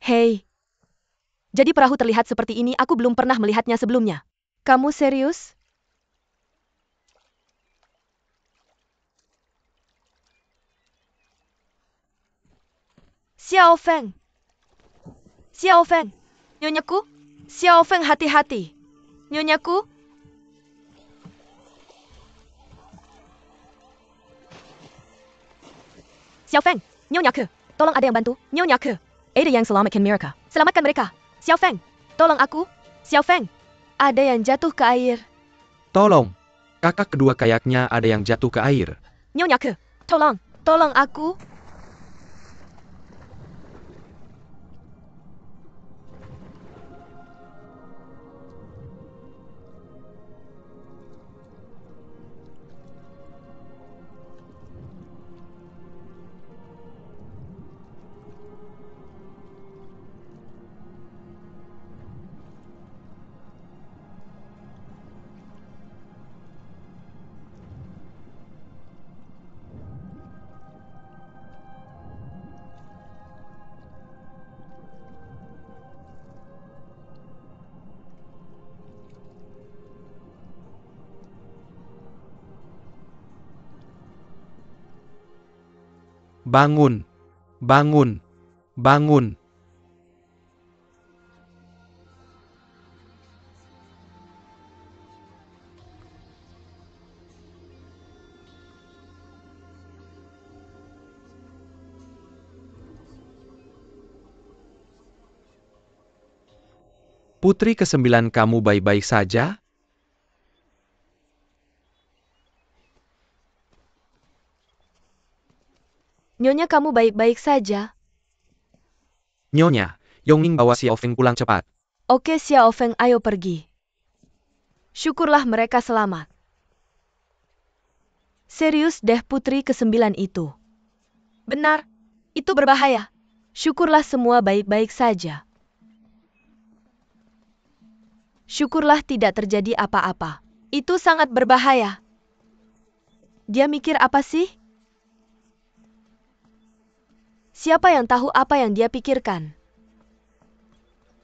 Hei, jadi perahu terlihat seperti ini, aku belum pernah melihatnya sebelumnya. Kamu serius? Xiao Feng. Xiao Feng. Nyonyaku? Xiao Feng, hati-hati. Nyonyaku? Xiao Feng, Nyonyaku. Tolong ada yang bantu, Nyonyaku. Ada yang selamatkan mereka. Selamatkan mereka. Xiao Feng, tolong aku. Xiao Feng, ada yang jatuh ke air. Tolong! Kakak kedua kayaknya ada yang jatuh ke air. Nyonyaku, tolong. Tolong aku. Bangun! Bangun! Bangun! Putri ke-9, kamu baik-baik saja? Nyonya, kamu baik-baik saja? Nyonya, Yongning bawa Xiao Feng pulang cepat. Oke Xiao Feng, ayo pergi. Syukurlah mereka selamat. Serius deh putri ke-9 itu. Benar, itu berbahaya. Syukurlah semua baik-baik saja. Syukurlah tidak terjadi apa-apa. Itu sangat berbahaya. Dia mikir apa sih? Siapa yang tahu apa yang dia pikirkan?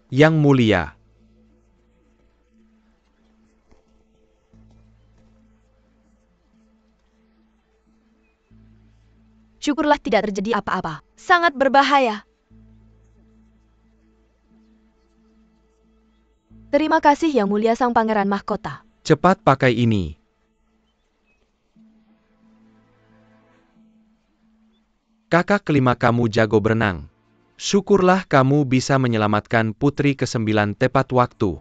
Yang mulia. Syukurlah tidak terjadi apa-apa. Sangat berbahaya. Terima kasih Yang Mulia Sang Pangeran Mahkota. Cepat pakai ini. Kakak kelima, kamu jago berenang. Syukurlah kamu bisa menyelamatkan putri ke-9 tepat waktu.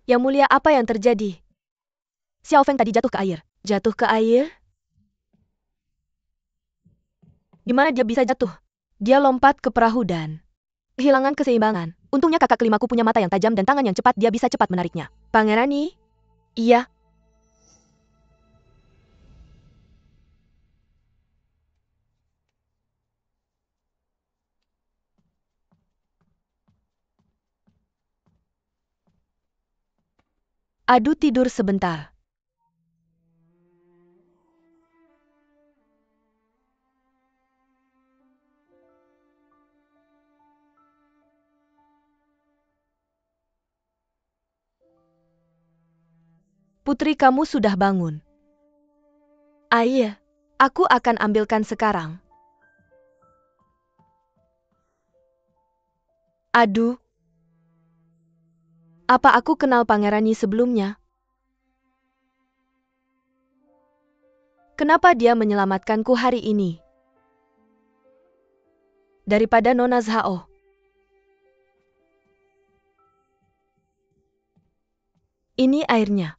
Yang Mulia, apa yang terjadi? Xiao Feng tadi jatuh ke air. Jatuh ke air? Gimana dia bisa jatuh? Dia lompat ke perahu dan kehilangan keseimbangan. Untungnya kakak kelimaku punya mata yang tajam dan tangan yang cepat, dia bisa cepat menariknya. Pangerani? Iya. Adu tidur sebentar. Putri, kamu sudah bangun. Iya, aku akan ambilkan sekarang. Aduh. Apa aku kenal Pangerani sebelumnya? Kenapa dia menyelamatkanku hari ini? Daripada Nona Zhao. Ini airnya.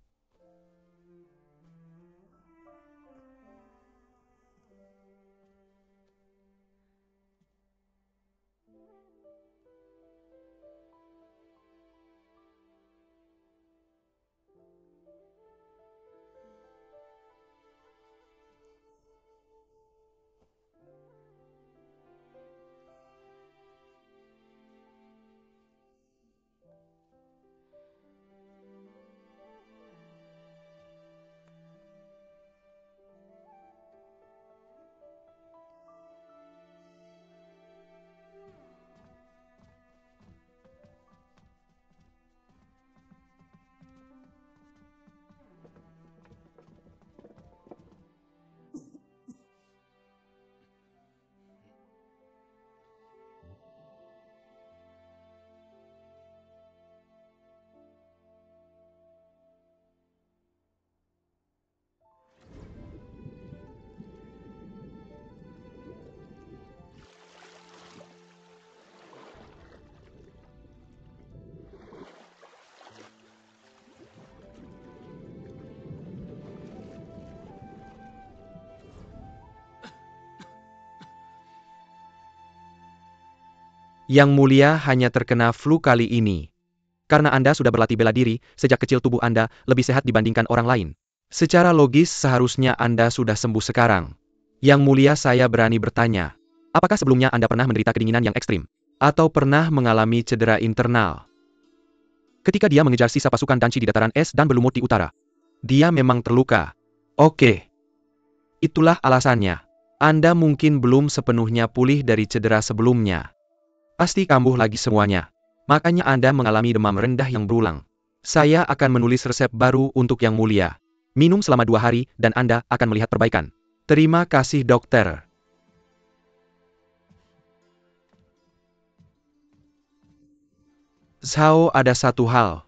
Yang Mulia hanya terkena flu kali ini. Karena Anda sudah berlatih bela diri, sejak kecil tubuh Anda lebih sehat dibandingkan orang lain. Secara logis seharusnya Anda sudah sembuh sekarang. Yang Mulia, saya berani bertanya. Apakah sebelumnya Anda pernah menderita kedinginan yang ekstrim? Atau pernah mengalami cedera internal? Ketika dia mengejar sisa pasukan Danci di dataran es dan berlumut di utara. Dia memang terluka. Oke. Itulah alasannya. Anda mungkin belum sepenuhnya pulih dari cedera sebelumnya. Pasti kambuh lagi semuanya. Makanya Anda mengalami demam rendah yang berulang. Saya akan menulis resep baru untuk Yang Mulia. Minum selama 2 hari dan Anda akan melihat perbaikan. Terima kasih dokter. Zhao, ada satu hal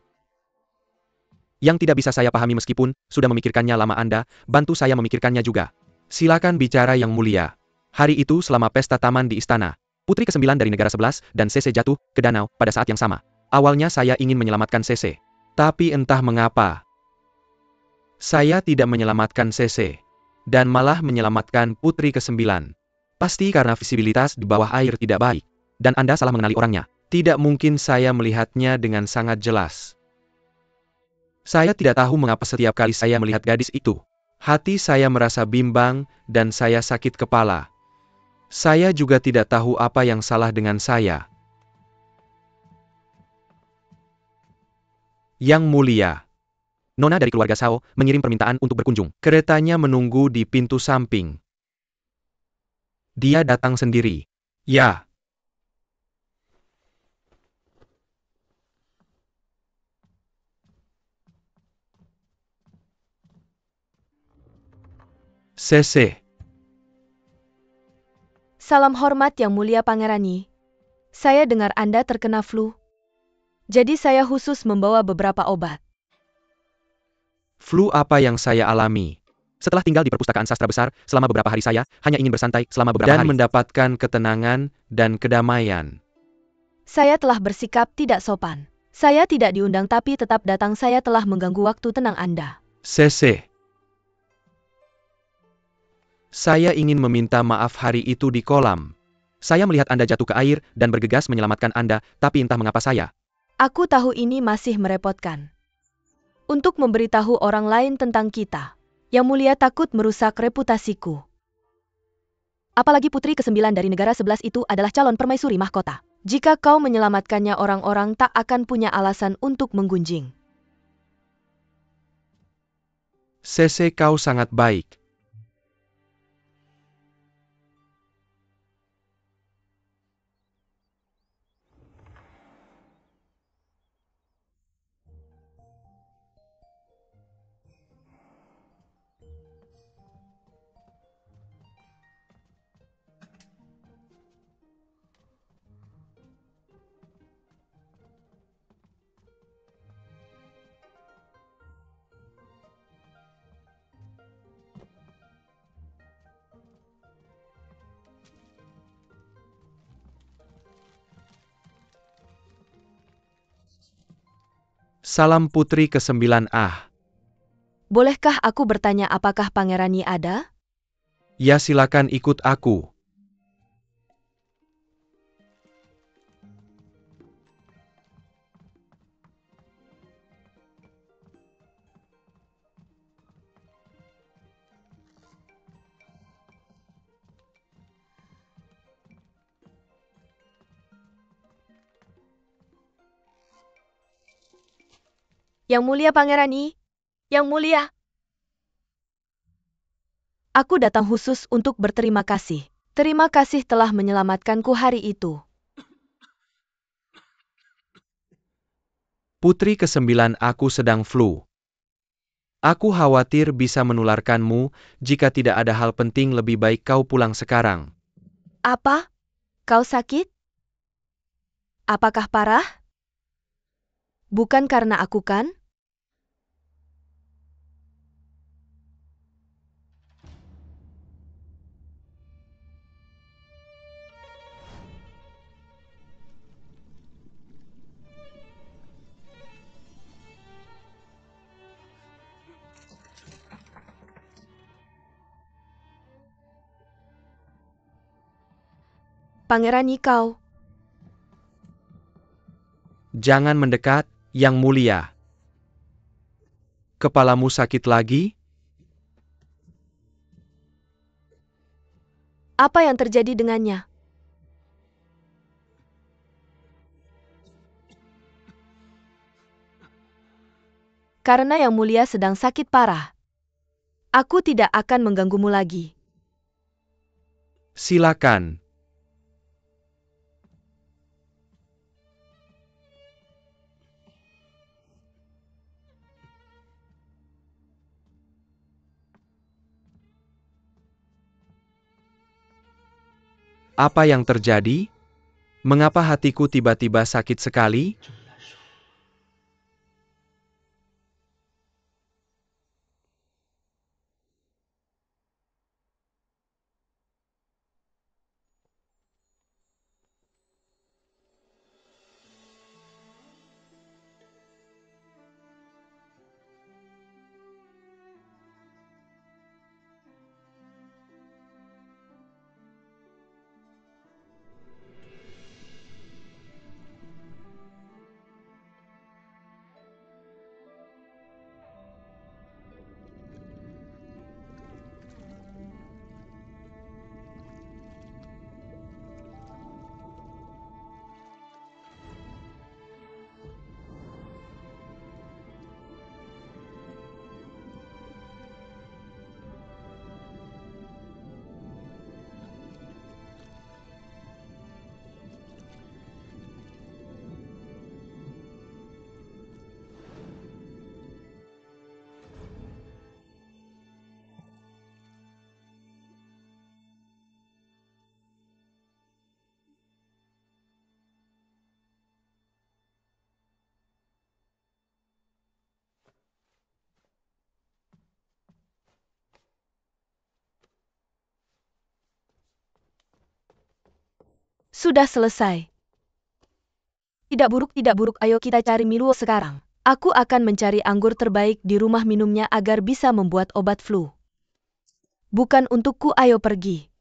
yang tidak bisa saya pahami meskipun sudah memikirkannya lama. Anda bantu saya memikirkannya juga. Silakan bicara Yang Mulia. Hari itu selama pesta taman di istana, Putri ke-9 dari negara 11 dan Sese jatuh ke danau pada saat yang sama. Awalnya saya ingin menyelamatkan Sese. Tapi entah mengapa, saya tidak menyelamatkan Sese. Dan malah menyelamatkan Putri ke-9. Pasti karena visibilitas di bawah air tidak baik. Dan Anda salah mengenali orangnya. Tidak mungkin saya melihatnya dengan sangat jelas. Saya tidak tahu mengapa setiap kali saya melihat gadis itu, hati saya merasa bimbang dan saya sakit kepala. Saya juga tidak tahu apa yang salah dengan saya. Yang Mulia, Nona dari keluarga Zhao mengirim permintaan untuk berkunjung. Keretanya menunggu di pintu samping. Dia datang sendiri. Ya. Sese. Salam hormat Yang Mulia Pangerani. Saya dengar Anda terkena flu. Jadi saya khusus membawa beberapa obat. Flu apa yang saya alami? Setelah tinggal di perpustakaan sastra besar selama beberapa hari, saya hanya ingin bersantai selama beberapa hari dan mendapatkan ketenangan dan kedamaian. Saya telah bersikap tidak sopan. Saya tidak diundang tapi tetap datang. Saya telah mengganggu waktu tenang Anda. Sese. Saya ingin meminta maaf hari itu di kolam. Saya melihat Anda jatuh ke air dan bergegas menyelamatkan Anda, tapi entah mengapa saya. Aku tahu ini masih merepotkan. Untuk memberitahu orang lain tentang kita. Yang Mulia takut merusak reputasiku. Apalagi Putri ke-9 dari negara 11 itu adalah calon permaisuri mahkota. Jika kau menyelamatkannya, orang-orang tak akan punya alasan untuk menggunjing. Sese, kau sangat baik. Salam Putri ke-9. Bolehkah aku bertanya apakah Pangerani ada? Ya, silakan ikut aku. Yang Mulia Pangerani. Yang Mulia. Aku datang khusus untuk berterima kasih. Terima kasih telah menyelamatkanku hari itu. Putri ke-9, aku sedang flu. Aku khawatir bisa menularkanmu. Jika tidak ada hal penting, lebih baik kau pulang sekarang. Apa? Kau sakit? Apakah parah? Bukan karena aku kan? Pangerani, kau. Jangan mendekat, Yang Mulia. Kepalamu sakit lagi? Apa yang terjadi dengannya? Karena Yang Mulia sedang sakit parah. Aku tidak akan mengganggumu lagi. Silakan. Apa yang terjadi? Mengapa hatiku tiba-tiba sakit sekali? Sudah selesai. Tidak buruk, ayo kita cari Miluo sekarang. Aku akan mencari anggur terbaik di rumah minumnya agar bisa membuat obat flu. Bukan untukku, ayo pergi.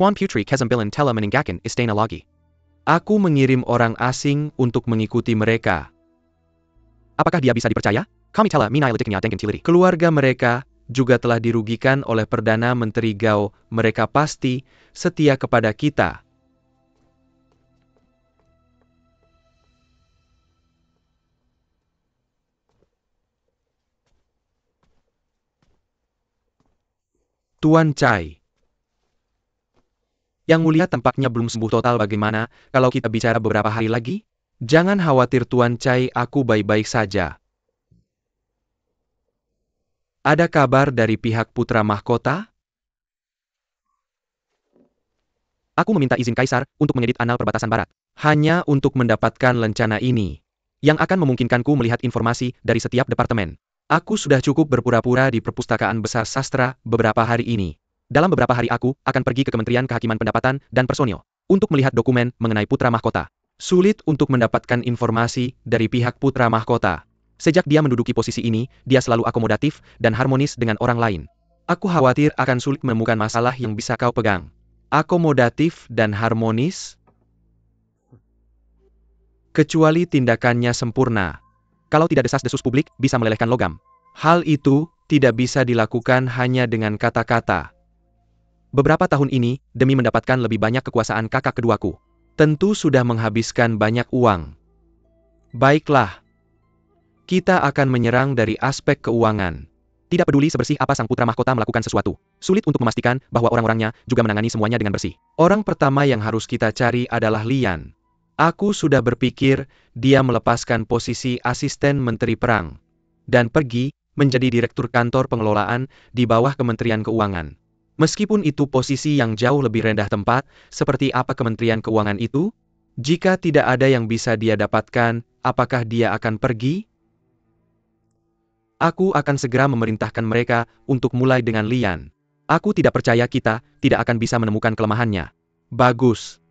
Tuan Putri Kezambilan telah meninggalkan istana lagi. Aku mengirim orang asing untuk mengikuti mereka. Apakah dia bisa dipercaya? Kami telah minai lediknya dengan Tiliri. Keluarga mereka juga telah dirugikan oleh Perdana Menteri Gao. Mereka pasti setia kepada kita. Tuan Chai. Yang Mulia tampaknya belum sembuh total. Bagaimana kalau kita bicara beberapa hari lagi? Jangan khawatir Tuan Chai, aku baik-baik saja. Ada kabar dari pihak Putra Mahkota? Aku meminta izin Kaisar untuk mengedit Anal Perbatasan Barat. Hanya untuk mendapatkan lencana ini. Yang akan memungkinkanku melihat informasi dari setiap departemen. Aku sudah cukup berpura-pura di Perpustakaan Besar Sastra beberapa hari ini. Dalam beberapa hari aku akan pergi ke Kementerian Kehakiman Pendapatan dan Personil untuk melihat dokumen mengenai Putra Mahkota. Sulit untuk mendapatkan informasi dari pihak Putra Mahkota. Sejak dia menduduki posisi ini, dia selalu akomodatif dan harmonis dengan orang lain. Aku khawatir akan sulit menemukan masalah yang bisa kau pegang. Akomodatif dan harmonis? Kecuali tindakannya sempurna. Kalau tidak desas-desus publik bisa melelehkan logam. Hal itu tidak bisa dilakukan hanya dengan kata-kata. Beberapa tahun ini, demi mendapatkan lebih banyak kekuasaan kakak keduaku, tentu sudah menghabiskan banyak uang. Baiklah. Kita akan menyerang dari aspek keuangan. Tidak peduli sebersih apa sang Putra Mahkota melakukan sesuatu. Sulit untuk memastikan bahwa orang-orangnya juga menangani semuanya dengan bersih. Orang pertama yang harus kita cari adalah Lian. Aku sudah berpikir dia melepaskan posisi asisten Menteri Perang dan pergi menjadi Direktur Kantor Pengelolaan di bawah Kementerian Keuangan. Meskipun itu posisi yang jauh lebih rendah tempat, seperti apa Kementerian Keuangan itu? Jika tidak ada yang bisa dia dapatkan, apakah dia akan pergi? Aku akan segera memerintahkan mereka untuk mulai dengan Lian. Aku tidak percaya kita tidak akan bisa menemukan kelemahannya. Bagus.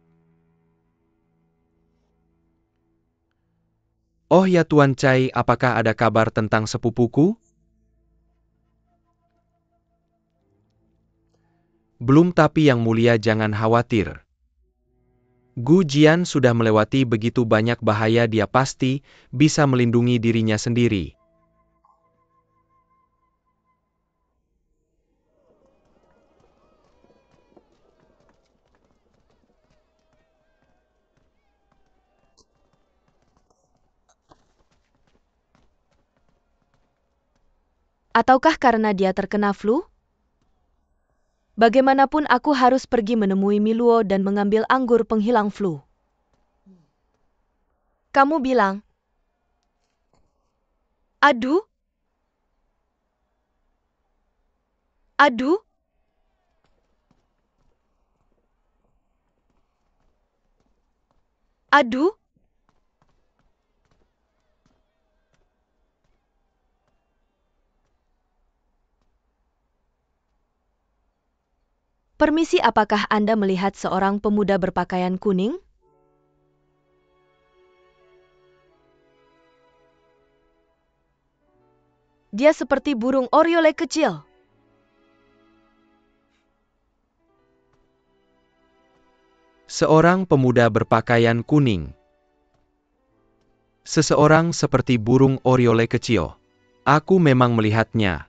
Oh ya Tuan Cai, apakah ada kabar tentang sepupuku? Belum, tapi Yang Mulia jangan khawatir. Gu Jian sudah melewati begitu banyak bahaya, dia pasti bisa melindungi dirinya sendiri. Ataukah karena dia terkena flu? Bagaimanapun aku harus pergi menemui Miluo dan mengambil anggur penghilang flu. Kamu bilang, "Aduh? Aduh?" Aduh? Permisi, apakah Anda melihat seorang pemuda berpakaian kuning? Dia seperti burung oriole kecil. Seorang pemuda berpakaian kuning. Seseorang seperti burung oriole kecil. Aku memang melihatnya.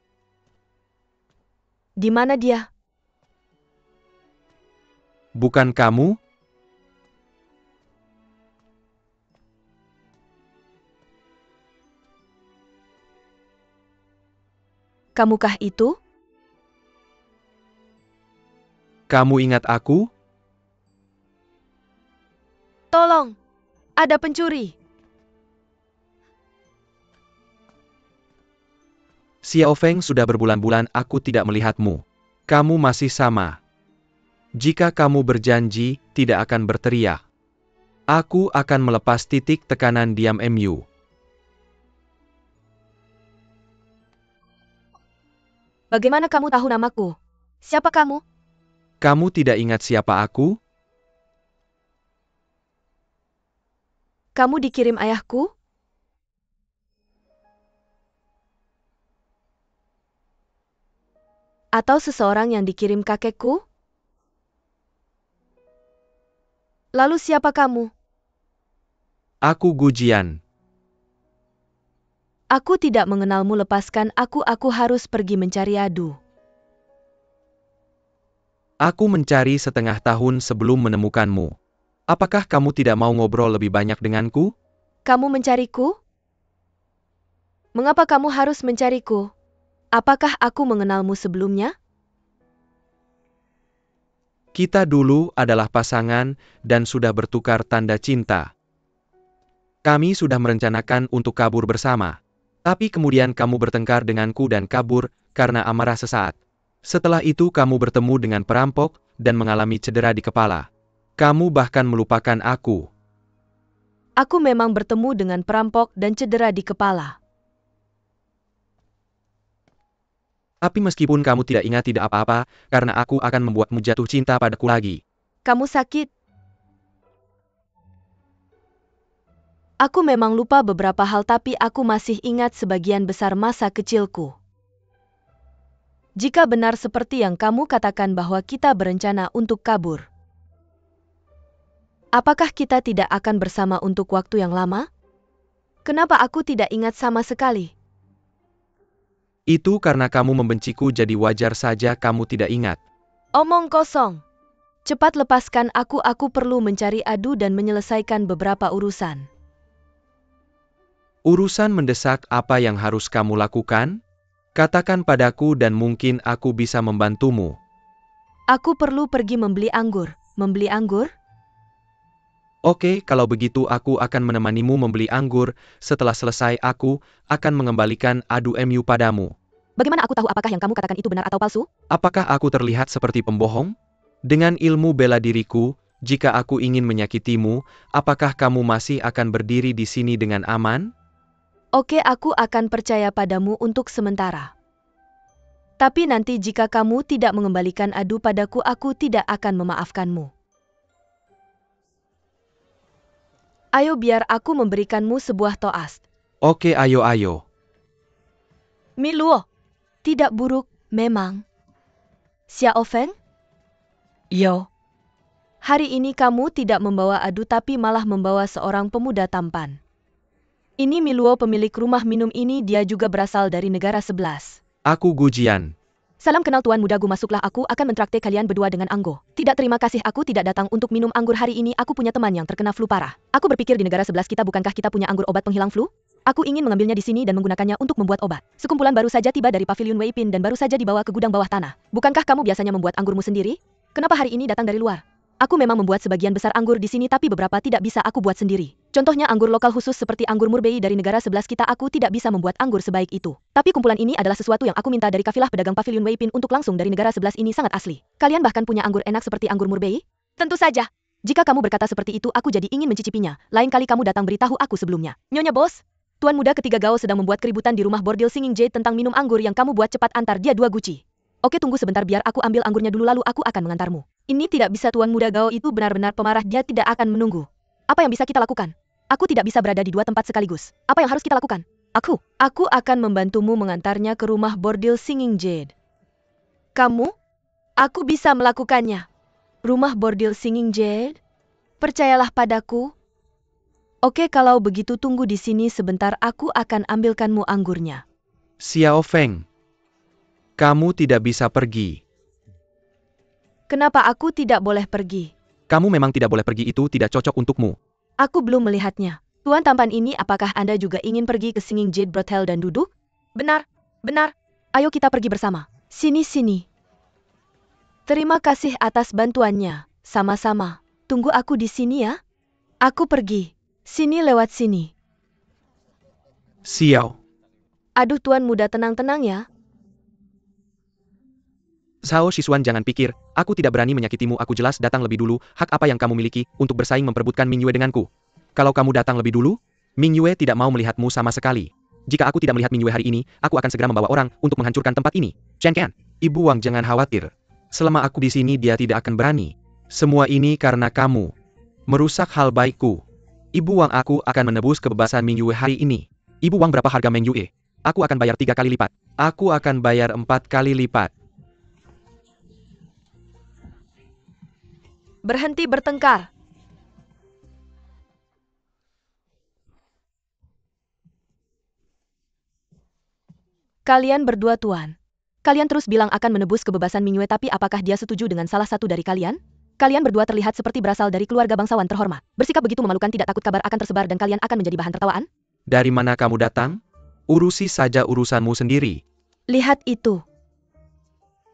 Di mana dia? Bukan kamu? Kamukah itu? Kamu ingat aku? Tolong, ada pencuri. Xiao Feng, sudah berbulan-bulan aku tidak melihatmu. Kamu masih sama. Jika kamu berjanji tidak akan berteriak, aku akan melepas titik tekanan diam MU. Bagaimana kamu tahu namaku? Siapa kamu? Kamu tidak ingat siapa aku? Kamu dikirim ayahku? Atau seseorang yang dikirim kakekku? Lalu siapa kamu? Aku Gu Jian. Aku tidak mengenalmu, lepaskan aku harus pergi mencari adu. Aku mencari setengah tahun sebelum menemukanmu. Apakah kamu tidak mau ngobrol lebih banyak denganku? Kamu mencariku? Mengapa kamu harus mencariku? Apakah aku mengenalmu sebelumnya? Kita dulu adalah pasangan dan sudah bertukar tanda cinta. Kami sudah merencanakan untuk kabur bersama. Tapi kemudian kamu bertengkar denganku dan kabur karena amarah sesaat. Setelah itu kamu bertemu dengan perampok dan mengalami cedera di kepala. Kamu bahkan melupakan aku. Aku memang bertemu dengan perampok dan cedera di kepala. Tapi meskipun kamu tidak ingat tidak apa-apa, karena aku akan membuatmu jatuh cinta padaku lagi. Kamu sakit? Aku memang lupa beberapa hal, tapi aku masih ingat sebagian besar masa kecilku. Jika benar seperti yang kamu katakan bahwa kita berencana untuk kabur, apakah kita tidak akan bersama untuk waktu yang lama? Kenapa aku tidak ingat sama sekali? Itu karena kamu membenciku, jadi wajar saja kamu tidak ingat. Omong kosong. Cepat lepaskan aku perlu mencari adu dan menyelesaikan beberapa urusan. Urusan mendesak apa yang harus kamu lakukan? Katakan padaku dan mungkin aku bisa membantumu. Aku perlu pergi membeli anggur. Membeli anggur? Oke, kalau begitu aku akan menemanimu membeli anggur. Setelah selesai aku akan mengembalikan adu MU padamu. Bagaimana aku tahu apakah yang kamu katakan itu benar atau palsu? Apakah aku terlihat seperti pembohong? Dengan ilmu bela diriku, Jika aku ingin menyakitimu, apakah kamu masih akan berdiri di sini dengan aman? Oke, aku akan percaya padamu untuk sementara. Tapi nanti jika kamu tidak mengembalikan adu padaku, aku tidak akan memaafkanmu. Ayo biar aku memberikanmu sebuah toast. Oke, ayo. Miluo. Tidak buruk, memang. Xiao Feng? Yo. Hari ini kamu tidak membawa adu tapi malah membawa seorang pemuda tampan. Ini Miluo, pemilik rumah minum ini, dia juga berasal dari negara 11. Aku Gujian. Salam kenal Tuan Muda Gu, masuklah, aku akan mentraktir kalian berdua dengan anggo. Tidak, terima kasih, aku tidak datang untuk minum anggur hari ini, aku punya teman yang terkena flu parah. Aku berpikir di negara 11 kita, bukankah kita punya anggur obat penghilang flu? Aku ingin mengambilnya di sini dan menggunakannya untuk membuat obat. Sekumpulan baru saja tiba dari pavilion Weipin dan baru saja dibawa ke gudang bawah tanah. Bukankah kamu biasanya membuat anggurmu sendiri? Kenapa hari ini datang dari luar? Aku memang membuat sebagian besar anggur di sini tapi beberapa tidak bisa aku buat sendiri. Contohnya anggur lokal khusus seperti anggur Murbei dari negara 11 kita, aku tidak bisa membuat anggur sebaik itu. Tapi kumpulan ini adalah sesuatu yang aku minta dari kafilah pedagang pavilion Weipin untuk langsung dari negara 11 ini, sangat asli. Kalian bahkan punya anggur enak seperti anggur Murbei? Tentu saja. Jika kamu berkata seperti itu, aku jadi ingin mencicipinya. Lain kali kamu datang beritahu aku sebelumnya. Nyonya bos, Tuan Muda ketiga Gao sedang membuat keributan di rumah bordil Singing Jade tentang minum anggur yang kamu buat, cepat antar dia 2 guci. Oke, tunggu sebentar biar aku ambil anggurnya dulu lalu aku akan mengantarmu. Ini tidak bisa, Tuan Muda Gao itu benar-benar pemarah, dia tidak akan menunggu. Apa yang bisa kita lakukan? Aku tidak bisa berada di 2 tempat sekaligus. Apa yang harus kita lakukan? Aku akan membantumu mengantarnya ke rumah bordil Singing Jade. Kamu? Aku bisa melakukannya. Rumah bordil Singing Jade? Percayalah padaku. Oke, kalau begitu tunggu di sini sebentar, aku akan ambilkanmu anggurnya. Xiao Feng. Kamu tidak bisa pergi. Kenapa aku tidak boleh pergi? Kamu memang tidak boleh pergi, itu tidak cocok untukmu. Aku belum melihatnya. Tuan tampan ini, apakah Anda juga ingin pergi ke Singing Jade Brothel dan duduk? Benar. Ayo kita pergi bersama. Sini. Terima kasih atas bantuannya. Sama-sama. Tunggu aku di sini ya. Aku pergi. Sini, lewat sini. Xiao. Aduh, Tuan Muda, tenang-tenang ya. Zhao Shisuan, jangan pikir, aku tidak berani menyakitimu, aku jelas datang lebih dulu, hak apa yang kamu miliki, untuk bersaing memperebutkan Mingyue denganku. Kalau kamu datang lebih dulu, Mingyue tidak mau melihatmu sama sekali. Jika aku tidak melihat Mingyue hari ini, aku akan segera membawa orang untuk menghancurkan tempat ini. Chen Qian, Ibu Wang jangan khawatir. Selama aku di sini dia tidak akan berani. Semua ini karena kamu. Merusak hal baikku. Ibu Wang, aku akan menebus kebebasan Mingyue hari ini. Ibu Wang, berapa harga Mingyue? Aku akan bayar 3 kali lipat. Aku akan bayar 4 kali lipat. Berhenti bertengkar. Kalian berdua, Tuan. Kalian terus bilang akan menebus kebebasan Mingyue, tapi apakah dia setuju dengan salah satu dari kalian? Kalian berdua terlihat seperti berasal dari keluarga bangsawan terhormat. Bersikap begitu memalukan, tidak takut kabar akan tersebar dan kalian akan menjadi bahan tertawaan? Dari mana kamu datang? Urusi saja urusanmu sendiri. Lihat itu.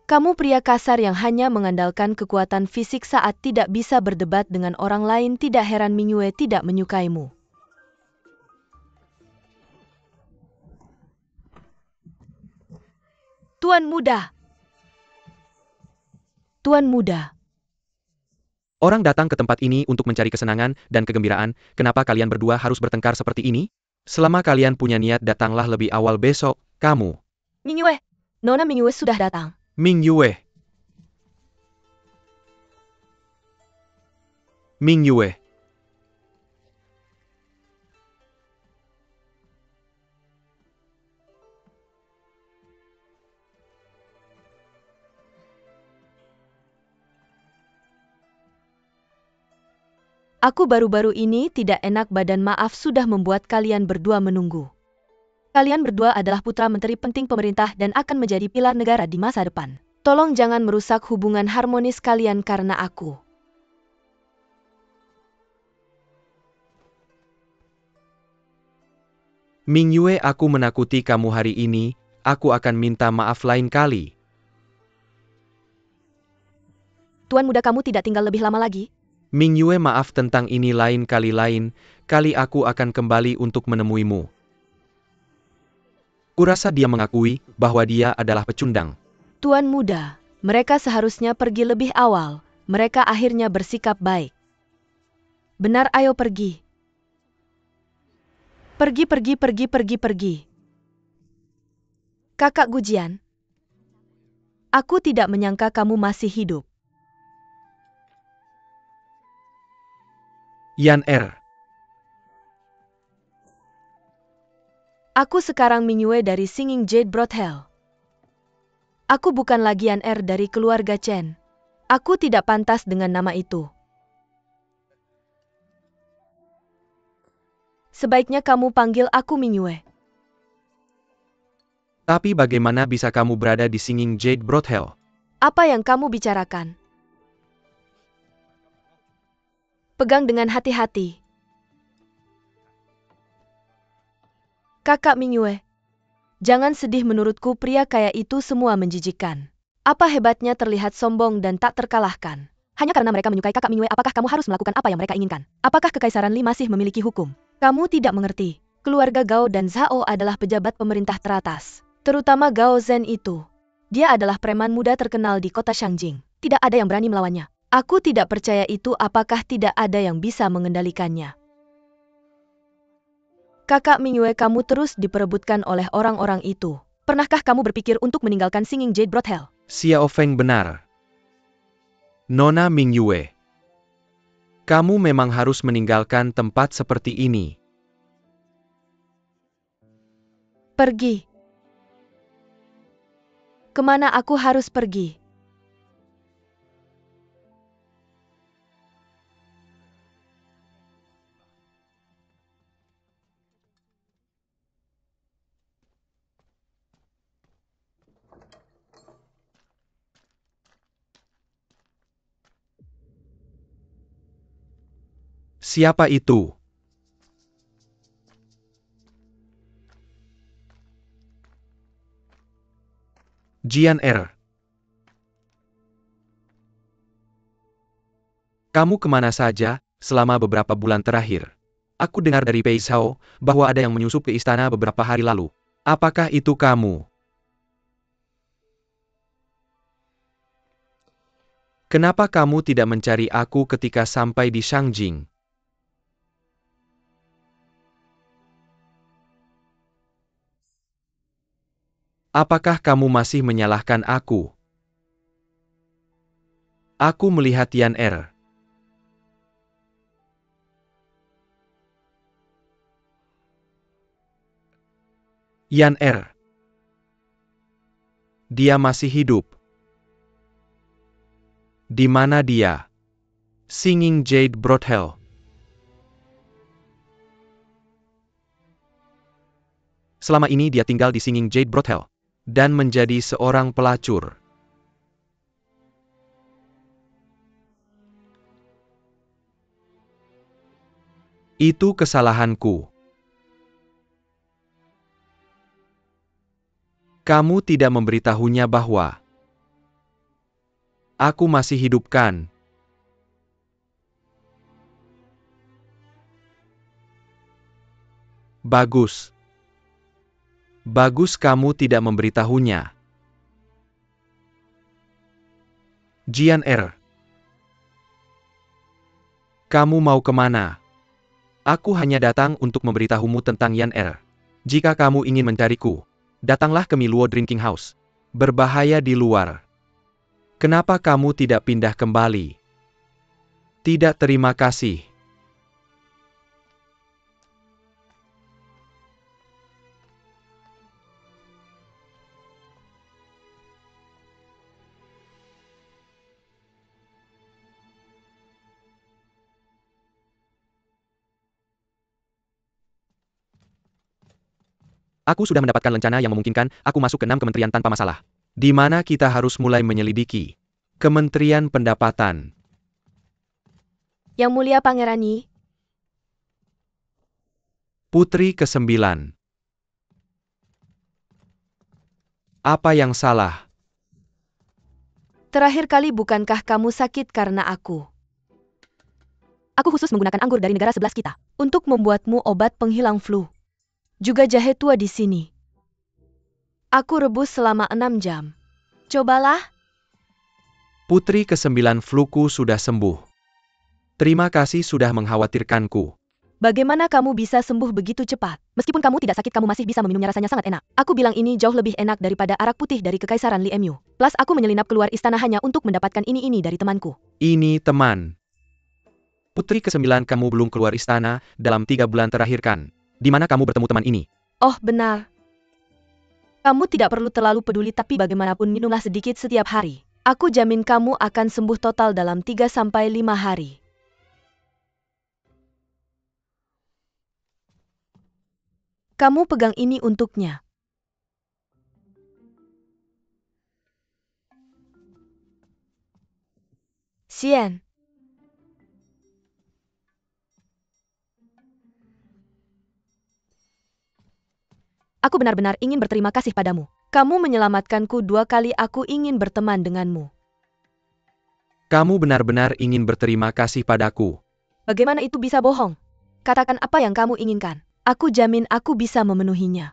Kamu pria kasar yang hanya mengandalkan kekuatan fisik saat tidak bisa berdebat dengan orang lain, tidak heran Mingyue tidak menyukaimu. Tuan Muda. Orang datang ke tempat ini untuk mencari kesenangan dan kegembiraan, kenapa kalian berdua harus bertengkar seperti ini? Selama kalian punya niat, datanglah lebih awal besok, kamu. Mingyue. Nona Mingyue sudah datang. Mingyue. Aku baru-baru ini tidak enak badan, maaf sudah membuat kalian berdua menunggu. Kalian berdua adalah putra menteri penting pemerintah dan akan menjadi pilar negara di masa depan. Tolong jangan merusak hubungan harmonis kalian karena aku. Mingyue, aku menakuti kamu hari ini, aku akan minta maaf lain kali. Tuan Muda, kamu tidak tinggal lebih lama lagi? Mingyue, maaf tentang ini, lain kali aku akan kembali untuk menemuimu. Kurasa dia mengakui bahwa dia adalah pecundang. Tuan Muda, mereka seharusnya pergi lebih awal. Mereka akhirnya bersikap baik. Benar, ayo pergi. Pergi, pergi, pergi, pergi, pergi. Kakak Gujian. Aku tidak menyangka kamu masih hidup. Yan Er. Aku sekarang Mingyue dari Singing Jade Brothel. Aku bukan lagi Yan Er dari keluarga Chen. Aku tidak pantas dengan nama itu. Sebaiknya kamu panggil aku Mingyue. Tapi bagaimana bisa kamu berada di Singing Jade Brothel? Apa yang kamu bicarakan? Pegang dengan hati-hati. Kakak Mingyue. Jangan sedih, menurutku pria kaya itu semua menjijikkan. Apa hebatnya terlihat sombong dan tak terkalahkan? Hanya karena mereka menyukai kakak Mingyue, apakah kamu harus melakukan apa yang mereka inginkan? Apakah Kekaisaran Li masih memiliki hukum? Kamu tidak mengerti. Keluarga Gao dan Zhao adalah pejabat pemerintah teratas. Terutama Gao Zhen itu. Dia adalah preman muda terkenal di kota Shangjing. Tidak ada yang berani melawannya. Aku tidak percaya itu. Apakah tidak ada yang bisa mengendalikannya? Kakak Mingyue, kamu terus diperebutkan oleh orang-orang itu. Pernahkah kamu berpikir untuk meninggalkan Singing Jade Brothel? Xiao Feng benar. Nona Mingyue. Kamu memang harus meninggalkan tempat seperti ini. Pergi. Kemana aku harus pergi? Siapa itu? Jian Er. Kamu kemana saja selama beberapa bulan terakhir? Aku dengar dari Pei Xiao bahwa ada yang menyusup ke istana beberapa hari lalu. Apakah itu kamu? Kenapa kamu tidak mencari aku ketika sampai di Shangjing? Apakah kamu masih menyalahkan aku? Aku melihat Yan Er. Yan Er. Dia masih hidup. Di mana dia? Singing Jade Brothel. Selama ini dia tinggal di Singing Jade Brothel dan menjadi seorang pelacur. Itu kesalahanku. Kamu tidak memberitahunya bahwa aku masih hidup, kan? Bagus. Bagus kamu tidak memberitahunya. Jian Er. Kamu mau kemana? Aku hanya datang untuk memberitahumu tentang Yan Er. Jika kamu ingin mencariku, datanglah ke Miluo Drinking House. Berbahaya di luar. Kenapa kamu tidak pindah kembali? Tidak, terima kasih. Aku sudah mendapatkan lencana yang memungkinkan aku masuk ke 6 kementerian tanpa masalah. Di mana kita harus mulai menyelidiki? Kementerian Pendapatan. Yang Mulia Pangeran Yi. Putri ke-9. Apa yang salah? Terakhir kali bukankah kamu sakit karena aku? Aku khusus menggunakan anggur dari negara sebelah kita untuk membuatmu obat penghilang flu. Juga jahe tua di sini. Aku rebus selama 6 jam. Cobalah. Putri ke-9, fluku sudah sembuh. Terima kasih sudah mengkhawatirkanku. Bagaimana kamu bisa sembuh begitu cepat? Meskipun kamu tidak sakit, kamu masih bisa meminumnya, rasanya sangat enak. Aku bilang ini jauh lebih enak daripada arak putih dari Kekaisaran Liemyu. Plus aku menyelinap keluar istana hanya untuk mendapatkan ini dari temanku. Ini teman. Putri ke-9, kamu belum keluar istana dalam 3 bulan terakhir kan? Di mana kamu bertemu teman ini? Oh, benar. Kamu tidak perlu terlalu peduli, tapi bagaimanapun minumlah sedikit setiap hari. Aku jamin kamu akan sembuh total dalam 3-5 hari. Kamu pegang ini untuknya. Xian. Aku benar-benar ingin berterima kasih padamu. Kamu menyelamatkanku 2 kali, aku ingin berteman denganmu. Kamu benar-benar ingin berterima kasih padaku. Bagaimana itu bisa bohong? Katakan apa yang kamu inginkan. Aku jamin aku bisa memenuhinya.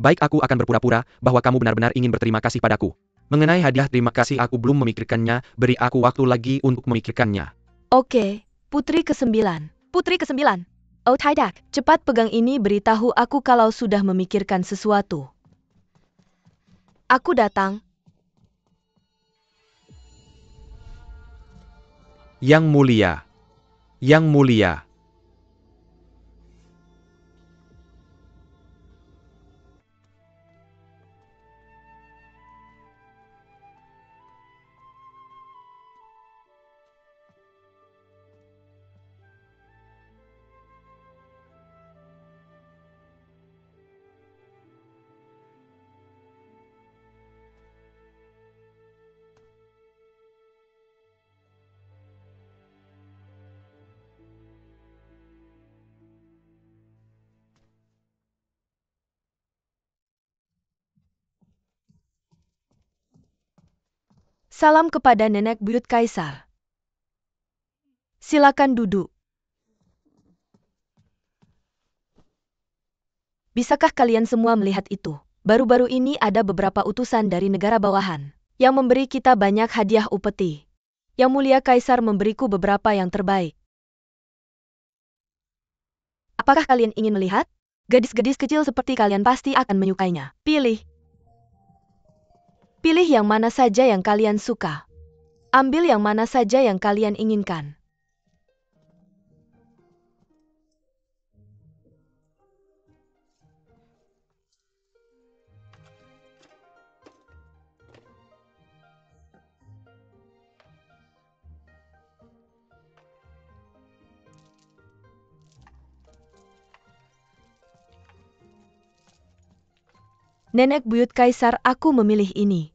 Baik, aku akan berpura-pura bahwa kamu benar-benar ingin berterima kasih padaku. Mengenai hadiah terima kasih, aku belum memikirkannya, beri aku waktu lagi untuk memikirkannya. Oke, Putri ke-9. Putri ke-9. Oh tidak, cepat pegang ini, beritahu aku kalau sudah memikirkan sesuatu. Aku datang. Yang mulia. Yang mulia. Salam kepada nenek buyut kaisar. Silakan duduk. Bisakah kalian semua melihat itu? Baru-baru ini ada beberapa utusan dari negara bawahan yang memberi kita banyak hadiah upeti. Yang mulia kaisar memberiku beberapa yang terbaik. Apakah kalian ingin melihat? Gadis-gadis kecil seperti kalian pasti akan menyukainya. Pilih. Pilih yang mana saja yang kalian suka. Ambil yang mana saja yang kalian inginkan. Nenek buyut kaisar, aku memilih ini.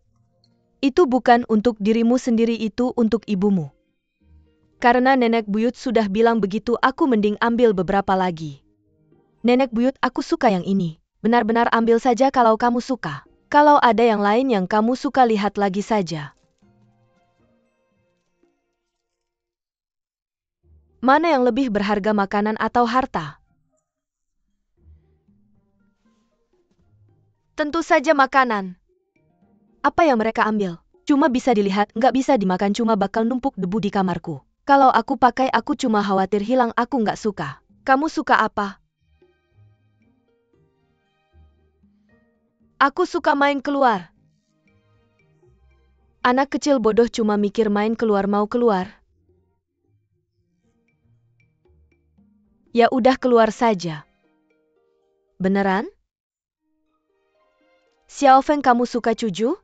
Itu bukan untuk dirimu sendiri, itu untuk ibumu. Karena nenek buyut sudah bilang begitu, aku mending ambil beberapa lagi. Nenek buyut, aku suka yang ini. Benar-benar ambil saja kalau kamu suka. Kalau ada yang lain yang kamu suka, lihat lagi saja. Mana yang lebih berharga, makanan atau harta? Tentu saja makanan. Apa yang mereka ambil? Cuma bisa dilihat, nggak bisa dimakan, cuma bakal numpuk debu di kamarku. Kalau aku pakai, aku cuma khawatir hilang, aku nggak suka. Kamu suka apa? Aku suka main keluar. Anak kecil bodoh cuma mikir main keluar, mau keluar. Ya udah, keluar saja. Beneran? Xiao Feng, kamu suka cuju?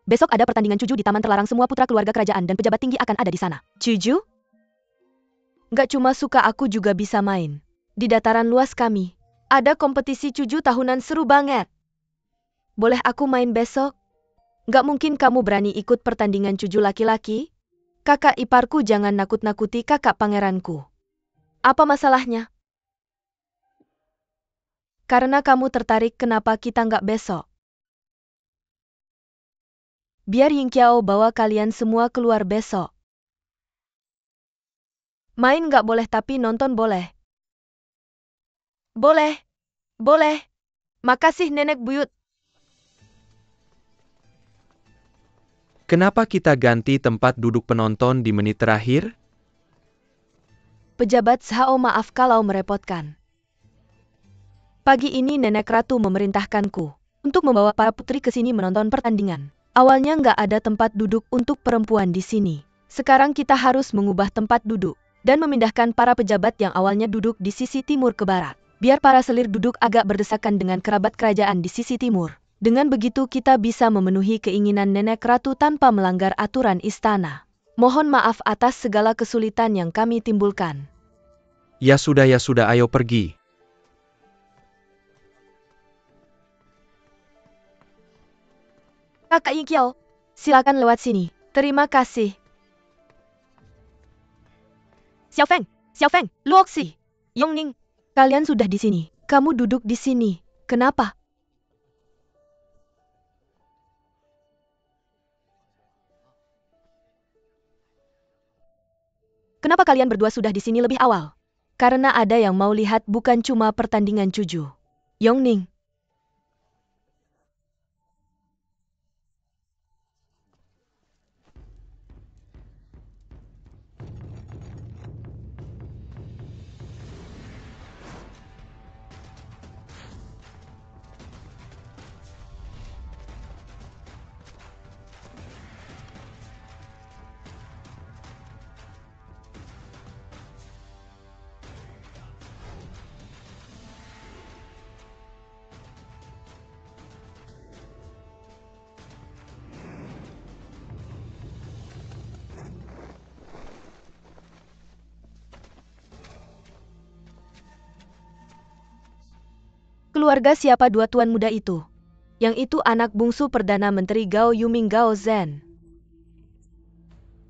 Besok ada pertandingan cuju di taman terlarang, semua putra keluarga kerajaan dan pejabat tinggi akan ada di sana. Cuju? Nggak cuma suka, aku juga bisa main. Di dataran luas kami ada kompetisi cuju tahunan, seru banget. Boleh aku main besok? Nggak mungkin kamu berani ikut pertandingan cuju laki-laki? Kakak iparku, jangan nakut-nakuti kakak pangeranku. Apa masalahnya? Karena kamu tertarik, kenapa kita nggak besok? Biar Yingqiao bawa kalian semua keluar besok. Main nggak boleh, tapi nonton boleh. Boleh. Boleh. Makasih nenek buyut. Kenapa kita ganti tempat duduk penonton di menit terakhir? Pejabat Zhao, maaf kalau merepotkan. Pagi ini Nenek Ratu memerintahkanku untuk membawa para putri ke sini menonton pertandingan. Awalnya nggak ada tempat duduk untuk perempuan di sini. Sekarang kita harus mengubah tempat duduk dan memindahkan para pejabat yang awalnya duduk di sisi timur ke barat. Biar para selir duduk agak berdesakan dengan kerabat kerajaan di sisi timur. Dengan begitu kita bisa memenuhi keinginan Nenek Ratu tanpa melanggar aturan istana. Mohon maaf atas segala kesulitan yang kami timbulkan. Ya sudah, ayo pergi. Kakak Yikiao, silakan lewat sini. Terima kasih. Xiaofeng, Luoxi, Yongning, kalian sudah di sini. Kamu duduk di sini. Kenapa? Kenapa kalian berdua sudah di sini lebih awal? Karena ada yang mau lihat, bukan cuma pertandingan cuju. Yongning. Keluarga siapa dua tuan muda itu? Yang itu anak bungsu Perdana Menteri Gao Yuming, Gao Zhen.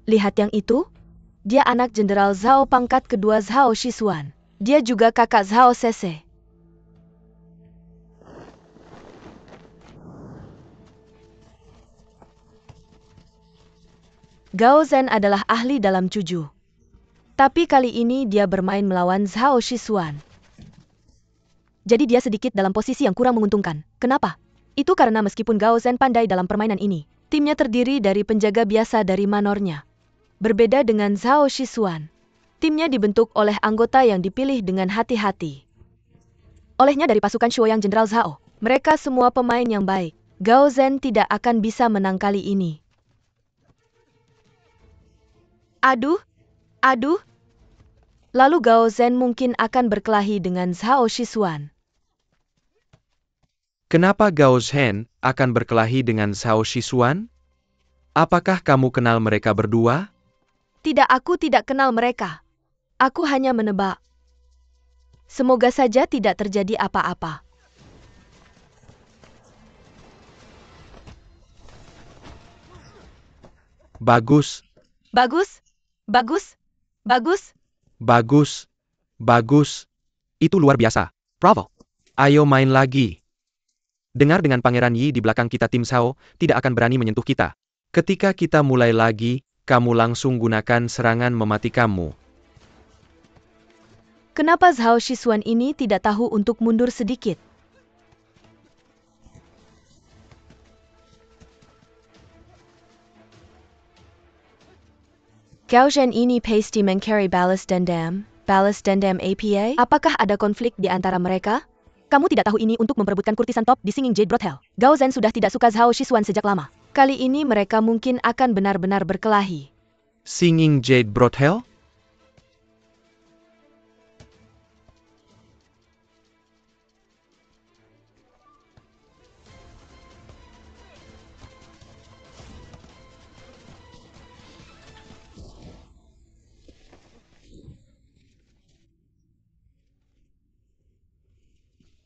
Lihat yang itu? Dia anak Jenderal Zhao pangkat kedua Zhao Shisuan. Dia juga kakak Zhao Sese. Gao Zhen adalah ahli dalam cuju. Tapi kali ini dia bermain melawan Zhao Shisuan. Jadi dia sedikit dalam posisi yang kurang menguntungkan. Kenapa? Itu karena meskipun Gao Zhen pandai dalam permainan ini, timnya terdiri dari penjaga biasa dari manornya. Berbeda dengan Zhao Shisuan, timnya dibentuk oleh anggota yang dipilih dengan hati-hati. Olehnya dari pasukan Shuoyang Jenderal Zhao, mereka semua pemain yang baik. Gao Zhen tidak akan bisa menang kali ini. Aduh. Lalu Gao Zhen mungkin akan berkelahi dengan Zhao Shisuan. Kenapa Gao Zhen akan berkelahi dengan Zhao Shisuan? Apakah kamu kenal mereka berdua? Tidak, aku tidak kenal mereka. Aku hanya menebak. Semoga saja tidak terjadi apa-apa. Bagus. Itu luar biasa. Bravo. Ayo main lagi. Dengar, dengan Pangeran Yi di belakang kita, tim Zhao tidak akan berani menyentuh kita. Ketika kita mulai lagi, kamu langsung gunakan serangan mematikanmu. Kenapa Zhao Shisuan ini tidak tahu untuk mundur sedikit? Gao Zhen ini pasti mengcarry balas dendam APA? Apakah ada konflik di antara mereka? Kamu tidak tahu ini untuk memperebutkan kurtisan top di Singing Jade Brothel. Gao Zhen sudah tidak suka Zhao Shisuan sejak lama. Kali ini mereka mungkin akan benar-benar berkelahi. Singing Jade Brothel?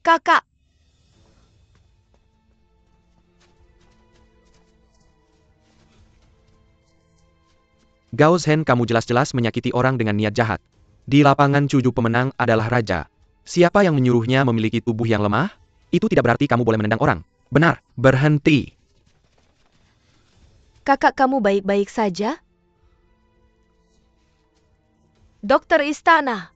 Kakak. Gao Zhen, kamu jelas-jelas menyakiti orang dengan niat jahat. Di lapangan cuju pemenang adalah raja. Siapa yang menyuruhnya memiliki tubuh yang lemah? Itu tidak berarti kamu boleh menendang orang. Benar, berhenti. Kakak, kamu baik-baik saja? Dokter Istana.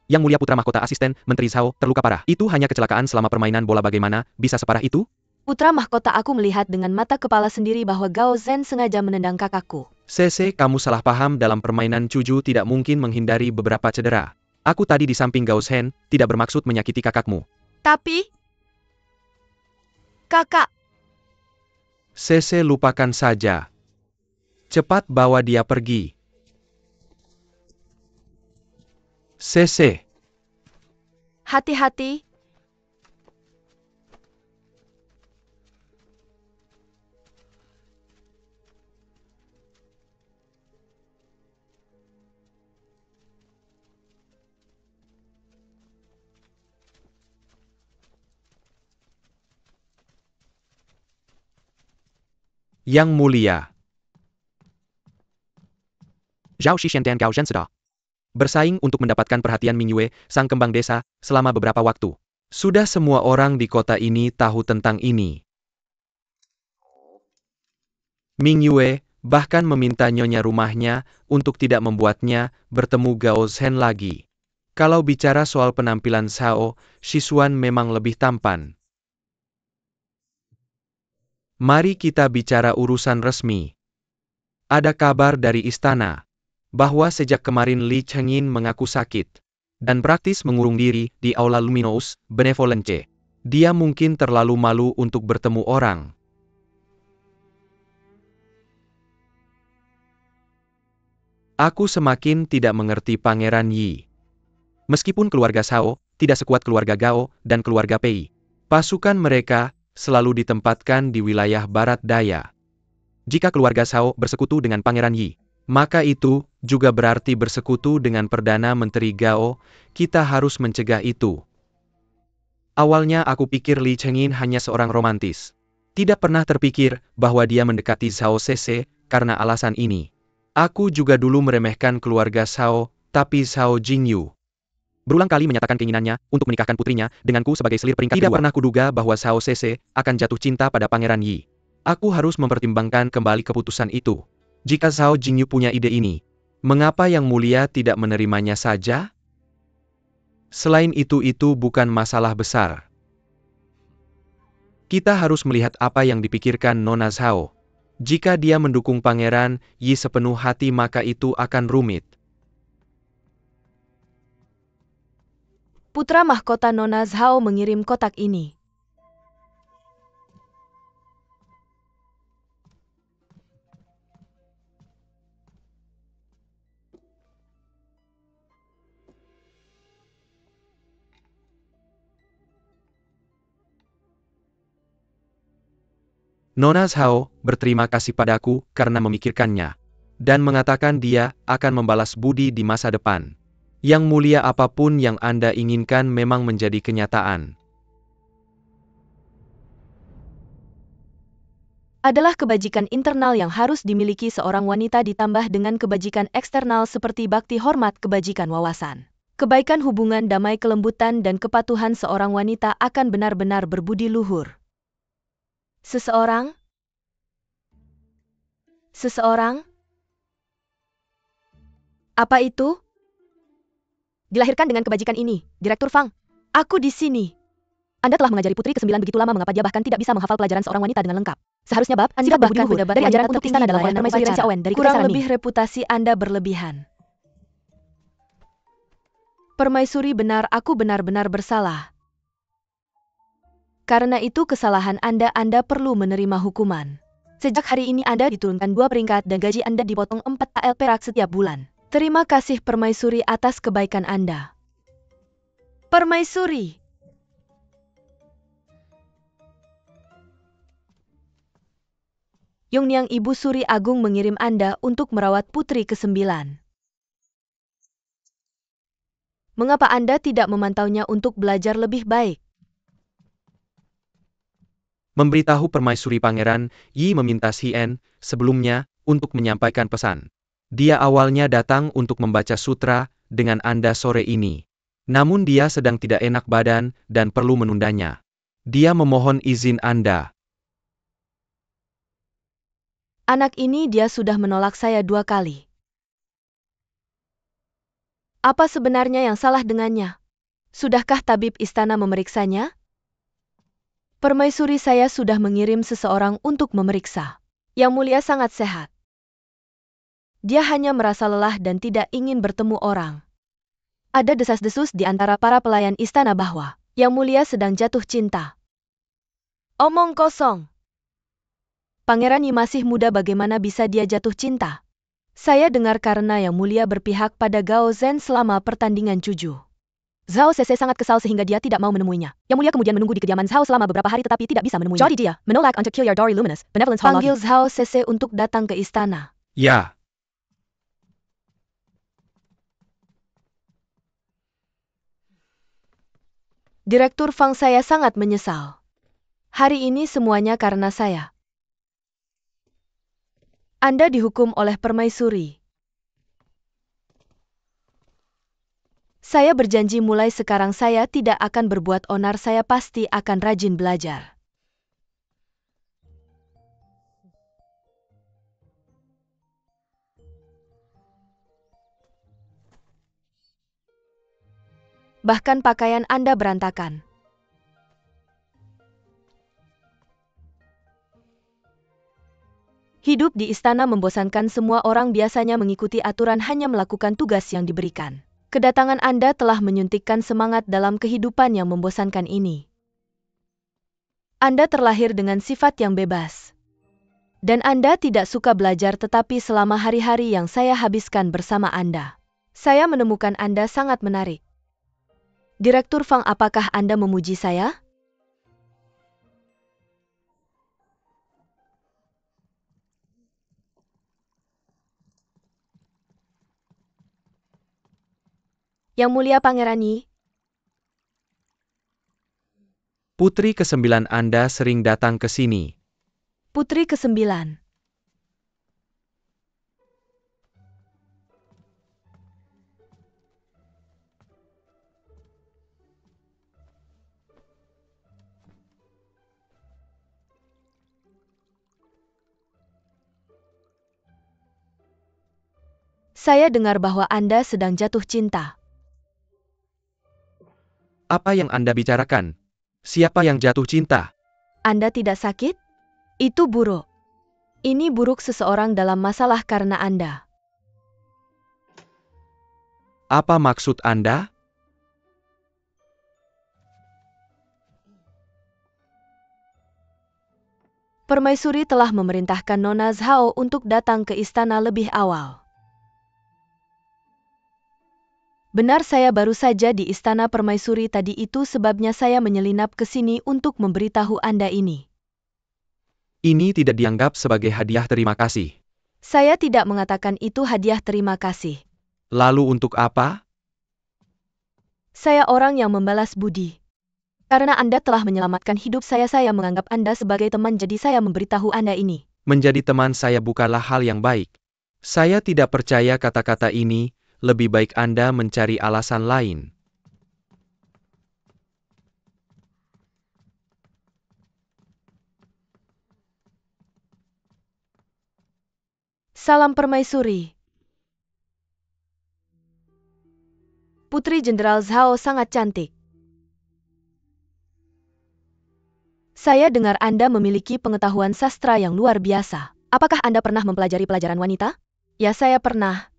Yang Mulia Putra Mahkota Asisten Menteri Zhao terluka parah. Itu hanya kecelakaan selama permainan bola, bagaimana bisa separah itu? Putra mahkota, aku melihat dengan mata kepala sendiri bahwa Gao Zhen sengaja menendang kakakku. Sese, kamu salah paham dalam permainan Cuju tidak mungkin menghindari beberapa cedera. Aku tadi di samping Gao Zhen, tidak bermaksud menyakiti kakakmu. Tapi... Kakak... Sese, lupakan saja. Cepat bawa dia pergi. Sese. Hati-hati. Yang Mulia. Zhao Xishan dan Gao Zhen sedang bersaing untuk mendapatkan perhatian Ming Yue, sang kembang desa, selama beberapa waktu. Sudah semua orang di kota ini tahu tentang ini. Ming Yue bahkan meminta nyonya rumahnya untuk tidak membuatnya bertemu Gao Zhen lagi. Kalau bicara soal penampilan Zhao Xishuan memang lebih tampan. Mari kita bicara urusan resmi. Ada kabar dari istana bahwa sejak kemarin Li Chengyin mengaku sakit dan praktis mengurung diri di Aula Luminous Benevolence. Dia mungkin terlalu malu untuk bertemu orang. Aku semakin tidak mengerti Pangeran Yi. Meskipun keluarga Zhao tidak sekuat keluarga Gao dan keluarga Pei, pasukan mereka selalu ditempatkan di wilayah barat daya. Jika keluarga Zhao bersekutu dengan Pangeran Yi, maka itu juga berarti bersekutu dengan Perdana Menteri Gao. Kita harus mencegah itu. Awalnya aku pikir Li Chengyin hanya seorang romantis. Tidak pernah terpikir bahwa dia mendekati Zhao Sese karena alasan ini. Aku juga dulu meremehkan keluarga Zhao, tapi Zhao Jingyu berulang kali menyatakan keinginannya untuk menikahkan putrinya denganku sebagai selir peringkat kedua. Tidak pernah kuduga bahwa Zhao Sese akan jatuh cinta pada Pangeran Yi. Aku harus mempertimbangkan kembali keputusan itu. Jika Zhao Jingyu punya ide ini, mengapa Yang Mulia tidak menerimanya saja? Selain itu bukan masalah besar. Kita harus melihat apa yang dipikirkan Nona Zhao. Jika dia mendukung Pangeran Yi sepenuh hati maka itu akan rumit. Putra mahkota Nona Zhao mengirim kotak ini. Nona Zhao berterima kasih padaku karena memikirkannya, dan mengatakan dia akan membalas budi di masa depan. Yang Mulia, apapun yang Anda inginkan memang menjadi kenyataan. Adalah kebajikan internal yang harus dimiliki seorang wanita ditambah dengan kebajikan eksternal seperti bakti hormat, kebajikan wawasan. Kebaikan hubungan damai, kelembutan dan kepatuhan seorang wanita akan benar-benar berbudi luhur. Seseorang? Apa itu? Dilahirkan dengan kebajikan ini, Direktur Fang. Aku di sini. Anda telah mengajari putri ke-9 begitu lama, mengapa dia bahkan tidak bisa menghafal pelajaran seorang wanita dengan lengkap? Seharusnya bab Anda bahkan dari ajaran untuk istana dalam permaisuri Ren Xiaowen dari kurang lebih reputasi Anda berlebihan. Permaisuri, benar, aku benar-benar bersalah. Karena itu kesalahan Anda perlu menerima hukuman. Sejak hari ini Anda diturunkan 2 peringkat dan gaji Anda dipotong 4 AL perak setiap bulan. Terima kasih Permaisuri atas kebaikan Anda. Permaisuri. Yongniang, Ibu Suri Agung mengirim Anda untuk merawat putri ke-9. Mengapa Anda tidak memantaunya untuk belajar lebih baik? Memberitahu Permaisuri, Pangeran Yi meminta Hien sebelumnya untuk menyampaikan pesan. Dia awalnya datang untuk membaca sutra dengan Anda sore ini. Namun dia sedang tidak enak badan dan perlu menundanya. Dia memohon izin Anda. Anak ini dia sudah menolak saya 2 kali. Apa sebenarnya yang salah dengannya? Sudahkah tabib istana memeriksanya? Permaisuri saya sudah mengirim seseorang untuk memeriksa. Yang mulia sangat sehat. Dia hanya merasa lelah dan tidak ingin bertemu orang. Ada desas-desus di antara para pelayan istana bahwa Yang Mulia sedang jatuh cinta. Omong kosong. Pangeran Yi masih muda, bagaimana bisa dia jatuh cinta? Saya dengar karena Yang Mulia berpihak pada Gao Zhen selama pertandingan cuju. Zhao Sese sangat kesal sehingga dia tidak mau menemuinya. Yang Mulia kemudian menunggu di kediaman Zhao selama beberapa hari tetapi tidak bisa menemuinya. Jadi dia menolak untuk Kilyar Dari Luminous, Benevolence Hall. Panggil Zhao Sese untuk datang ke istana. Ya. Direktur Fang, saya sangat menyesal. Hari ini semuanya karena saya. Anda dihukum oleh permaisuri. Saya berjanji mulai sekarang saya tidak akan berbuat onar, saya pasti akan rajin belajar. Bahkan pakaian Anda berantakan. Hidup di istana membosankan, semua orang biasanya mengikuti aturan, hanya melakukan tugas yang diberikan. Kedatangan Anda telah menyuntikkan semangat dalam kehidupan yang membosankan ini. Anda terlahir dengan sifat yang bebas. Dan Anda tidak suka belajar, tetapi selama hari-hari yang saya habiskan bersama Anda, saya menemukan Anda sangat menarik. Direktur Fang, apakah Anda memuji saya? Yang Mulia Pangeran Yi. Putri ke-9 Anda sering datang ke sini. Putri ke-9. Saya dengar bahwa Anda sedang jatuh cinta. Apa yang Anda bicarakan? Siapa yang jatuh cinta? Anda tidak sakit? Itu buruk. Ini buruk seseorang dalam masalah karena Anda. Apa maksud Anda? Permaisuri telah memerintahkan Nona Zhao untuk datang ke istana lebih awal. Benar, saya baru saja di istana permaisuri tadi, itu sebabnya saya menyelinap ke sini untuk memberitahu Anda ini. Ini tidak dianggap sebagai hadiah terima kasih. Saya tidak mengatakan itu hadiah terima kasih. Lalu untuk apa? Saya orang yang membalas budi. Karena Anda telah menyelamatkan hidup saya menganggap Anda sebagai teman, jadi saya memberitahu Anda ini. Menjadi teman saya bukanlah hal yang baik. Saya tidak percaya kata-kata ini, lebih baik Anda mencari alasan lain. Salam permaisuri. Putri Jenderal Zhao sangat cantik. Saya dengar Anda memiliki pengetahuan sastra yang luar biasa. Apakah Anda pernah mempelajari pelajaran wanita? Ya, saya pernah.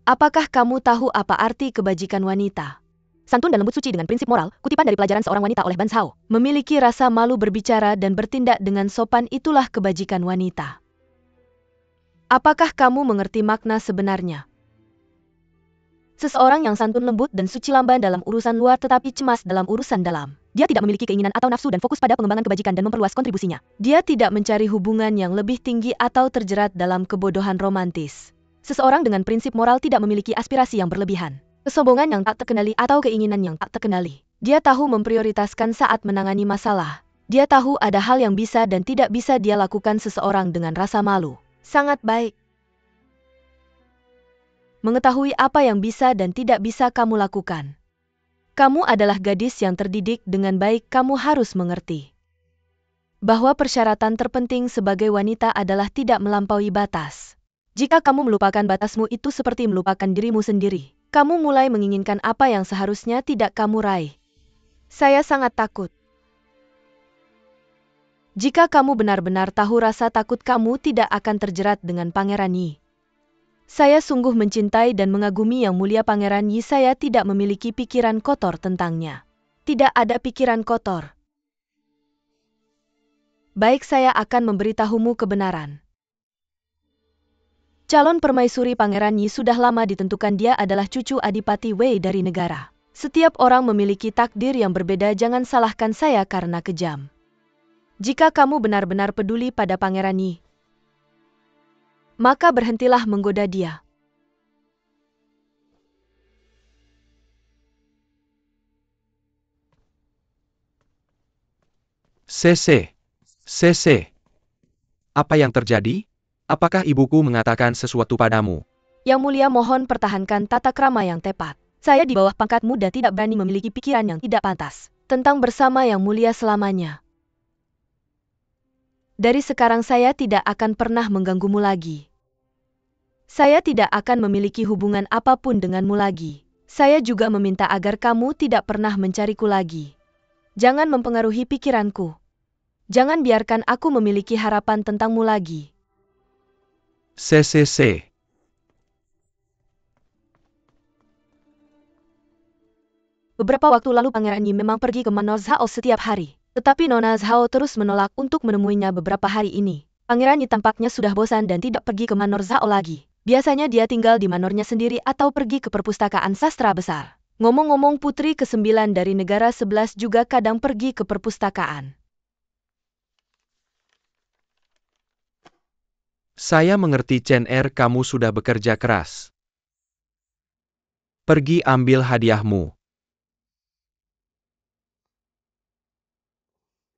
Apakah kamu tahu apa arti kebajikan wanita? Santun dan lembut, suci dengan prinsip moral, kutipan dari pelajaran seorang wanita oleh Ban Zhao. Memiliki rasa malu berbicara dan bertindak dengan sopan, itulah kebajikan wanita. Apakah kamu mengerti makna sebenarnya? Seseorang yang santun, lembut, dan suci lamban dalam urusan luar tetapi cemas dalam urusan dalam. Dia tidak memiliki keinginan atau nafsu dan fokus pada pengembangan kebajikan dan memperluas kontribusinya. Dia tidak mencari hubungan yang lebih tinggi atau terjerat dalam kebodohan romantis. Seseorang dengan prinsip moral tidak memiliki aspirasi yang berlebihan, kesombongan yang tak terkendali atau keinginan yang tak terkendali. Dia tahu memprioritaskan saat menangani masalah. Dia tahu ada hal yang bisa dan tidak bisa dia lakukan. Seseorang dengan rasa malu. Sangat baik. Mengetahui apa yang bisa dan tidak bisa kamu lakukan. Kamu adalah gadis yang terdidik dengan baik. Kamu harus mengerti bahwa persyaratan terpenting sebagai wanita adalah tidak melampaui batas. Jika kamu melupakan batasmu, itu seperti melupakan dirimu sendiri. Kamu mulai menginginkan apa yang seharusnya tidak kamu raih. Saya sangat takut. Jika kamu benar-benar tahu rasa takut kamu tidak akan terjerat dengan Pangeran Yi. Saya sungguh mencintai dan mengagumi Yang Mulia Pangeran Yi. Saya tidak memiliki pikiran kotor tentangnya. Tidak ada pikiran kotor. Baik, saya akan memberitahumu kebenaran. Calon permaisuri Pangeran Yi sudah lama ditentukan. Dia adalah cucu Adipati Wei dari negara. Setiap orang memiliki takdir yang berbeda. Jangan salahkan saya karena kejam. Jika kamu benar-benar peduli pada Pangeran Yi, maka berhentilah menggoda dia. Sese. Apa yang terjadi? Apakah ibuku mengatakan sesuatu padamu? Yang Mulia, mohon pertahankan tata krama yang tepat. Saya di bawah pangkatmu dan tidak berani memiliki pikiran yang tidak pantas tentang bersama Yang Mulia selamanya. Dari sekarang saya tidak akan pernah mengganggumu lagi. Saya tidak akan memiliki hubungan apapun denganmu lagi. Saya juga meminta agar kamu tidak pernah mencariku lagi. Jangan mempengaruhi pikiranku. Jangan biarkan aku memiliki harapan tentangmu lagi. Sese. Beberapa waktu lalu Pangeran Yi memang pergi ke Manor Zhao setiap hari. Tetapi Nona Zhao terus menolak untuk menemuinya beberapa hari ini. Pangeran Yi tampaknya sudah bosan dan tidak pergi ke Manor Zhao lagi. Biasanya dia tinggal di manornya sendiri atau pergi ke perpustakaan sastra besar. Ngomong-ngomong, putri ke-9 dari negara 11 juga kadang pergi ke perpustakaan. Saya mengerti, Chen Er, kamu sudah bekerja keras. Pergi ambil hadiahmu.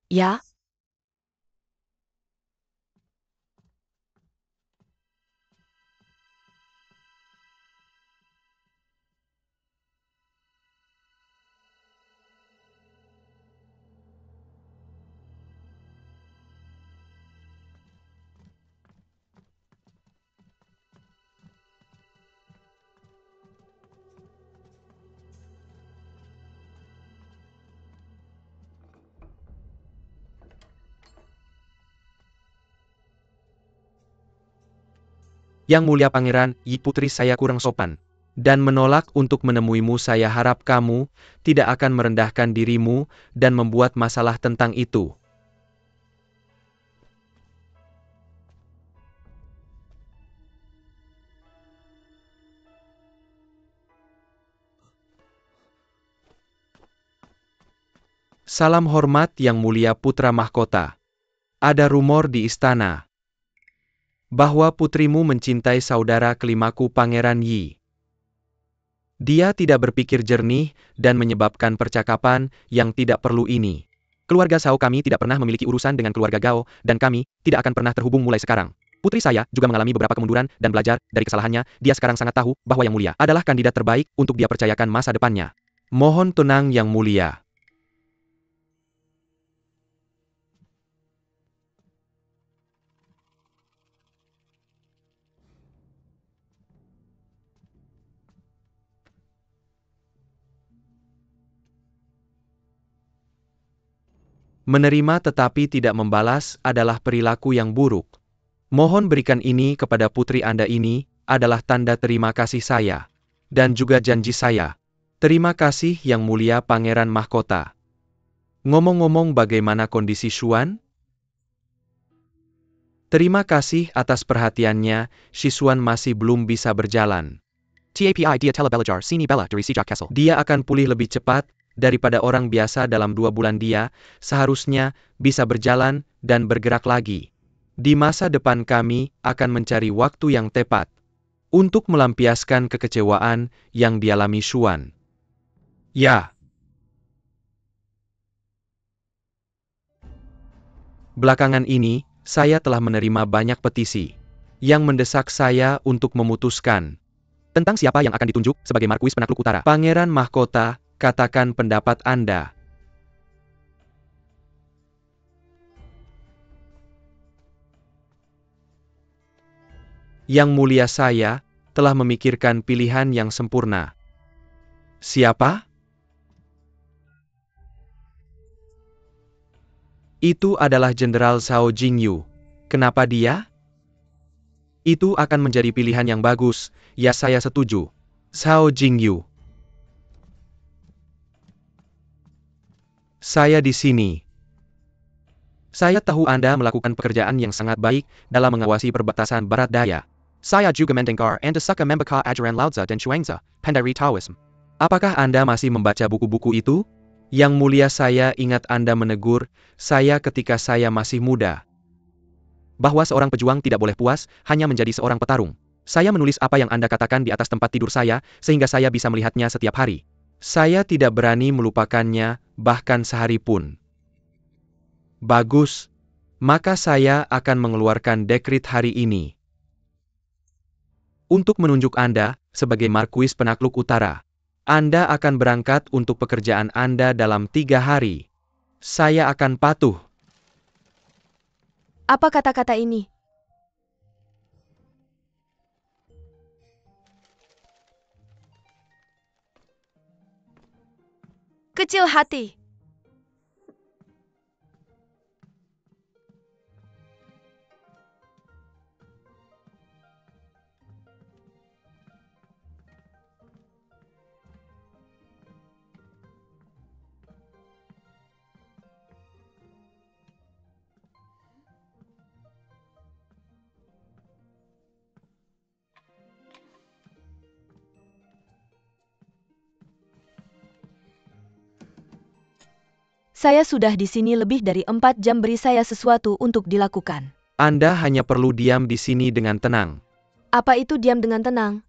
Ya. Yang Mulia Pangeran Yi, putri saya kurang sopan dan menolak untuk menemuimu. Saya harap kamu tidak akan merendahkan dirimu dan membuat masalah tentang itu. Salam hormat Yang Mulia Putra Mahkota. Ada rumor di istana bahwa putrimu mencintai saudara kelimaku Pangeran Yi. Dia tidak berpikir jernih dan menyebabkan percakapan yang tidak perlu ini. Keluarga Zhao kami tidak pernah memiliki urusan dengan keluarga Gao, dan kami tidak akan pernah terhubung mulai sekarang. Putri saya juga mengalami beberapa kemunduran dan belajar dari kesalahannya. Dia sekarang sangat tahu bahwa Yang Mulia adalah kandidat terbaik untuk dia percayakan masa depannya. Mohon tenang Yang Mulia. Menerima tetapi tidak membalas adalah perilaku yang buruk. Mohon berikan ini kepada putri Anda. Ini adalah tanda terima kasih saya. Dan juga janji saya. Terima kasih Yang Mulia Pangeran Mahkota. Ngomong-ngomong, bagaimana kondisi Xuan? Terima kasih atas perhatiannya. Xuan masih belum bisa berjalan. TAPI dia telebelajar sini bella dari sejak Kessel. Dia akan pulih lebih cepat daripada orang biasa dalam 2 bulan. Dia seharusnya bisa berjalan dan bergerak lagi. Di masa depan kami akan mencari waktu yang tepat untuk melampiaskan kekecewaan yang dialami Xuan. Ya. Belakangan ini, saya telah menerima banyak petisi yang mendesak saya untuk memutuskan tentang siapa yang akan ditunjuk sebagai Markuis Penakluk Utara. Pangeran Mahkota, katakan pendapat Anda. Yang Mulia, saya telah memikirkan pilihan yang sempurna. Siapa? Itu adalah Jenderal Zhao Jingyu. Kenapa dia? Itu akan menjadi pilihan yang bagus. Ya, saya setuju. Zhao Jingyu. Saya di sini. Saya tahu Anda melakukan pekerjaan yang sangat baik dalam mengawasi perbatasan Barat Daya. Saya juga mendengar Anda suka membaca ajaran Lao Tzu dan Chuang-Tzu, pendiri Taoism. Apakah Anda masih membaca buku-buku itu? Yang mulia, saya ingat Anda menegur saya ketika saya masih muda. Bahwa seorang pejuang tidak boleh puas hanya menjadi seorang petarung. Saya menulis apa yang Anda katakan di atas tempat tidur saya, sehingga saya bisa melihatnya setiap hari. Saya tidak berani melupakannya, bahkan sehari pun. Bagus. Maka saya akan mengeluarkan dekrit hari ini. Untuk menunjuk Anda, sebagai Markuis Penakluk Utara. Anda akan berangkat untuk pekerjaan Anda dalam 3 hari. Saya akan patuh. Apa kata-kata ini? Kecil hati. Saya sudah di sini lebih dari 4 jam, beri saya sesuatu untuk dilakukan. Anda hanya perlu diam di sini dengan tenang. Apa itu diam dengan tenang?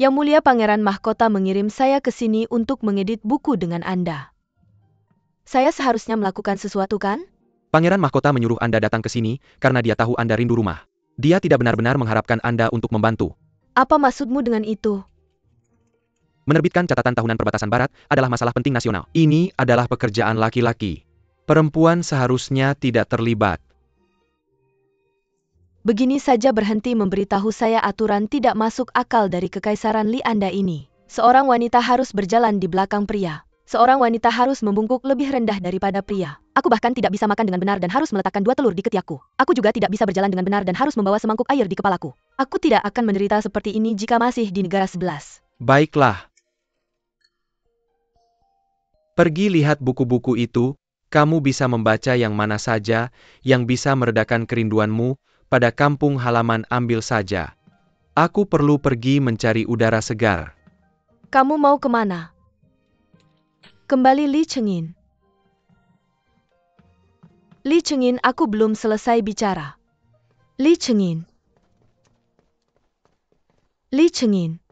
Yang mulia Pangeran Mahkota mengirim saya ke sini untuk mengedit buku dengan Anda. Saya seharusnya melakukan sesuatu, kan? Pangeran Mahkota menyuruh Anda datang ke sini karena dia tahu Anda rindu rumah. Dia tidak benar-benar mengharapkan Anda untuk membantu. Apa maksudmu dengan itu? Menerbitkan catatan tahunan perbatasan Barat adalah masalah penting nasional. Ini adalah pekerjaan laki-laki. Perempuan seharusnya tidak terlibat. Begini saja berhenti memberitahu saya aturan tidak masuk akal dari Kekaisaran Li Anda ini. Seorang wanita harus berjalan di belakang pria. Seorang wanita harus membungkuk lebih rendah daripada pria. Aku bahkan tidak bisa makan dengan benar dan harus meletakkan 2 telur di ketiakku. Aku juga tidak bisa berjalan dengan benar dan harus membawa semangkuk air di kepalaku. Aku tidak akan menderita seperti ini jika masih di negara 11. Baiklah. Pergi lihat buku-buku itu, kamu bisa membaca yang mana saja yang bisa meredakan kerinduanmu pada kampung halaman, ambil saja. Aku perlu pergi mencari udara segar. Kamu mau kemana? Kembali Li Chengin. Li Chengin, aku belum selesai bicara. Li Chengin. Li Chengin.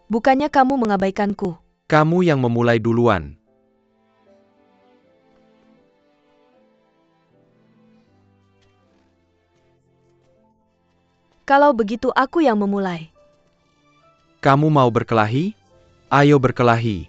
Bukannya kamu mengabaikanku. Kamu yang memulai duluan. Kalau begitu aku yang memulai. Kamu mau berkelahi? Ayo berkelahi.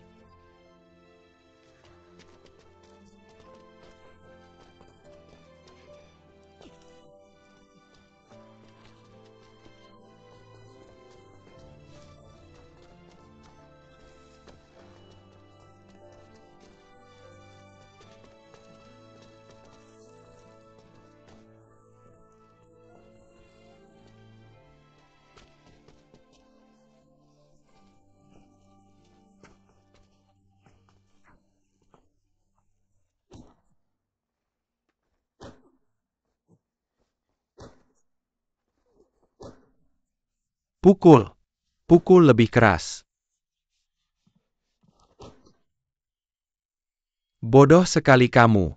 Pukul. Pukul lebih keras. Bodoh sekali kamu.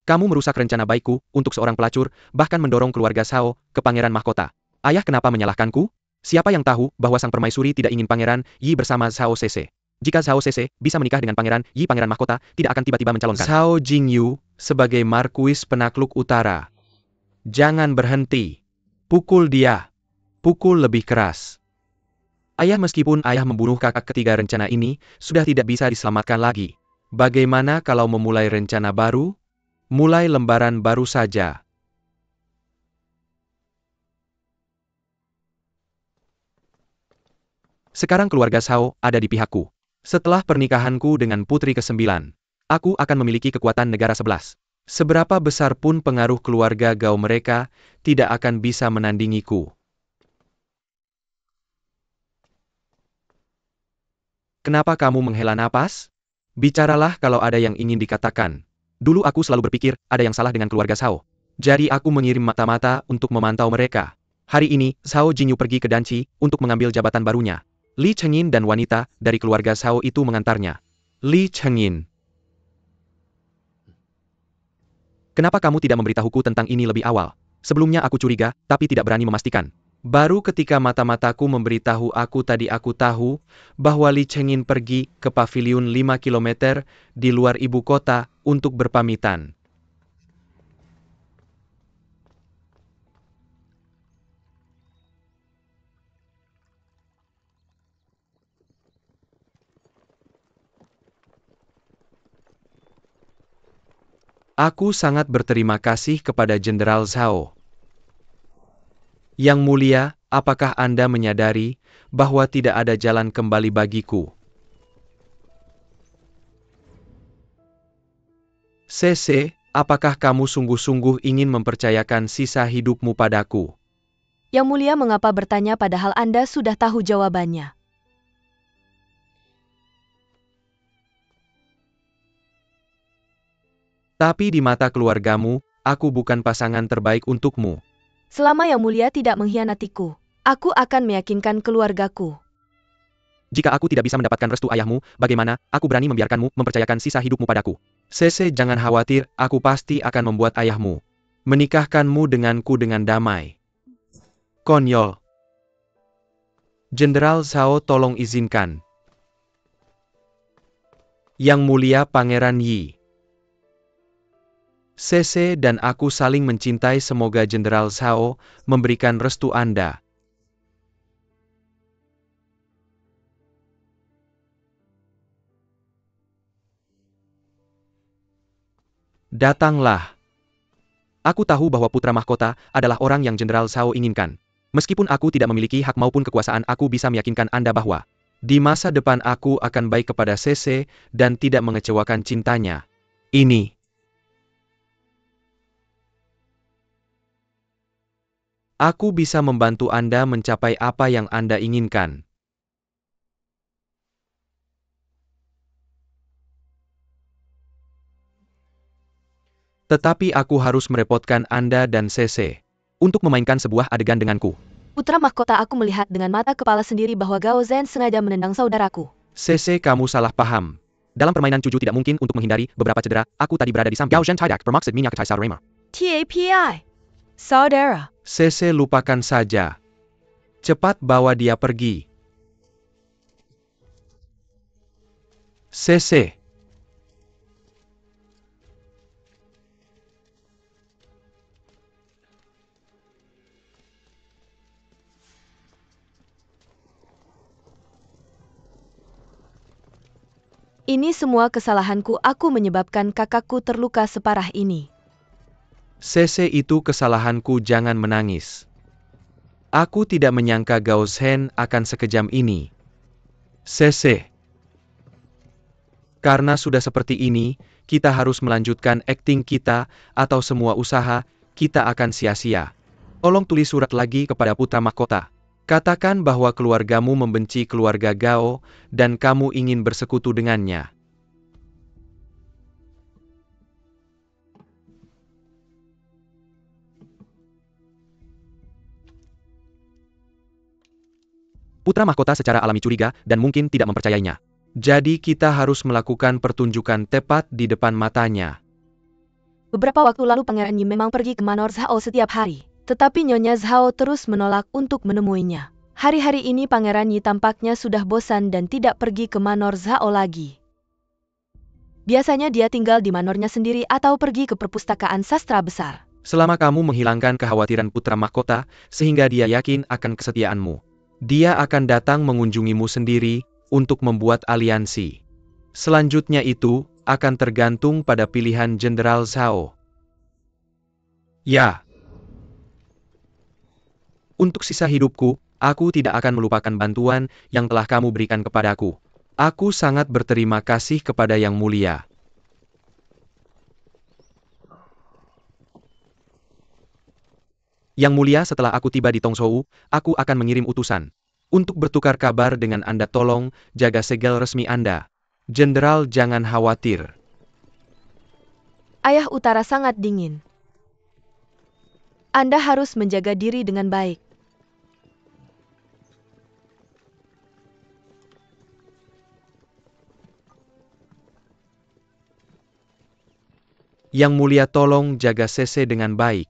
Kamu merusak rencana baikku untuk seorang pelacur, bahkan mendorong keluarga Zhao ke Pangeran Mahkota. Ayah kenapa menyalahkanku? Siapa yang tahu bahwa sang permaisuri tidak ingin Pangeran Yi bersama Zhao Cece? Jika Zhao Cece bisa menikah dengan Pangeran Yi, Pangeran Mahkota tidak akan tiba-tiba mencalonkan Zhao Jingyu sebagai Markuis Penakluk Utara. Jangan berhenti. Pukul dia. Pukul lebih keras. Ayah, meskipun ayah membunuh kakak ketiga, rencana ini sudah tidak bisa diselamatkan lagi. Bagaimana kalau memulai rencana baru? Mulai lembaran baru saja. Sekarang keluarga Zhao ada di pihakku. Setelah pernikahanku dengan putri ke-9, aku akan memiliki kekuatan negara 11. Seberapa besar pun pengaruh keluarga Gao mereka, tidak akan bisa menandingiku. Kenapa kamu menghela napas? Bicaralah kalau ada yang ingin dikatakan. Dulu aku selalu berpikir, ada yang salah dengan keluarga Zhao. Jadi aku mengirim mata-mata untuk memantau mereka. Hari ini, Zhao Jinyu pergi ke Danci untuk mengambil jabatan barunya. Li Chengin dan wanita dari keluarga Zhao itu mengantarnya. Li Chengin. Kenapa kamu tidak memberitahuku tentang ini lebih awal? Sebelumnya aku curiga, tapi tidak berani memastikan. Baru ketika mata-mataku memberitahu aku tadi aku tahu bahwa Li Chengin pergi ke paviliun 5 km di luar ibu kota untuk berpamitan. Aku sangat berterima kasih kepada Jenderal Zhao. Yang mulia, apakah Anda menyadari bahwa tidak ada jalan kembali bagiku? CC, apakah kamu sungguh-sungguh ingin mempercayakan sisa hidupmu padaku? Yang Mulia, mengapa bertanya padahal Anda sudah tahu jawabannya? Tapi di mata keluargamu, aku bukan pasangan terbaik untukmu. Selama Yang Mulia tidak mengkhianatiku, aku akan meyakinkan keluargaku. Jika aku tidak bisa mendapatkan restu ayahmu, bagaimana aku berani membiarkanmu mempercayakan sisa hidupmu padaku? CC, jangan khawatir, aku pasti akan membuat ayahmu menikahkanmu denganku dengan damai. Konyol. Jenderal Zhao, tolong izinkan. Yang Mulia Pangeran Yi. CC dan aku saling mencintai, semoga Jenderal Zhao memberikan restu Anda. Datanglah. Aku tahu bahwa putra mahkota adalah orang yang Jenderal Zhao inginkan. Meskipun aku tidak memiliki hak maupun kekuasaan, aku bisa meyakinkan Anda bahwa di masa depan aku akan baik kepada CC dan tidak mengecewakan cintanya. Ini. Aku bisa membantu Anda mencapai apa yang Anda inginkan. Tetapi aku harus merepotkan Anda dan CC untuk memainkan sebuah adegan denganku. Putra mahkota, aku melihat dengan mata kepala sendiri bahwa Gao Zhen sengaja menendang saudaraku. CC, kamu salah paham. Dalam permainan cuju tidak mungkin untuk menghindari beberapa cedera. Aku tadi berada di samping Gao Zhen tidak bermaksud menyakiti saudara. TAPI. Saudara. CC, lupakan saja. Cepat bawa dia pergi. CC. Ini semua kesalahanku, aku menyebabkan kakakku terluka separah ini. CC, itu kesalahanku, jangan menangis. Aku tidak menyangka Gao Zhen akan sekejam ini. CC. Karena sudah seperti ini, kita harus melanjutkan akting kita, atau semua usaha kita akan sia-sia. Tolong tulis surat lagi kepada putra mahkota. Katakan bahwa keluargamu membenci keluarga Gao, dan kamu ingin bersekutu dengannya. Putra mahkota secara alami curiga, dan mungkin tidak mempercayainya. Jadi kita harus melakukan pertunjukan tepat di depan matanya. Beberapa waktu lalu Pangeran Yi memang pergi ke Manor Zhao setiap hari. Tetapi Nyonya Zhao terus menolak untuk menemuinya. Hari-hari ini Pangeran Yi tampaknya sudah bosan dan tidak pergi ke Manor Zhao lagi. Biasanya dia tinggal di manornya sendiri atau pergi ke perpustakaan sastra besar. Selama kamu menghilangkan kekhawatiran putra mahkota, sehingga dia yakin akan kesetiaanmu. Dia akan datang mengunjungimu sendiri untuk membuat aliansi. Selanjutnya itu akan tergantung pada pilihan Jenderal Zhao. Ya. Untuk sisa hidupku, aku tidak akan melupakan bantuan yang telah kamu berikan kepadaku. Aku sangat berterima kasih kepada Yang Mulia. Yang Mulia, setelah aku tiba di Tongzhou, aku akan mengirim utusan untuk bertukar kabar dengan Anda. Tolong jaga segel resmi Anda. Jenderal, jangan khawatir. Ayah Utara sangat dingin. Anda harus menjaga diri dengan baik. Yang Mulia, tolong jaga Sese dengan baik.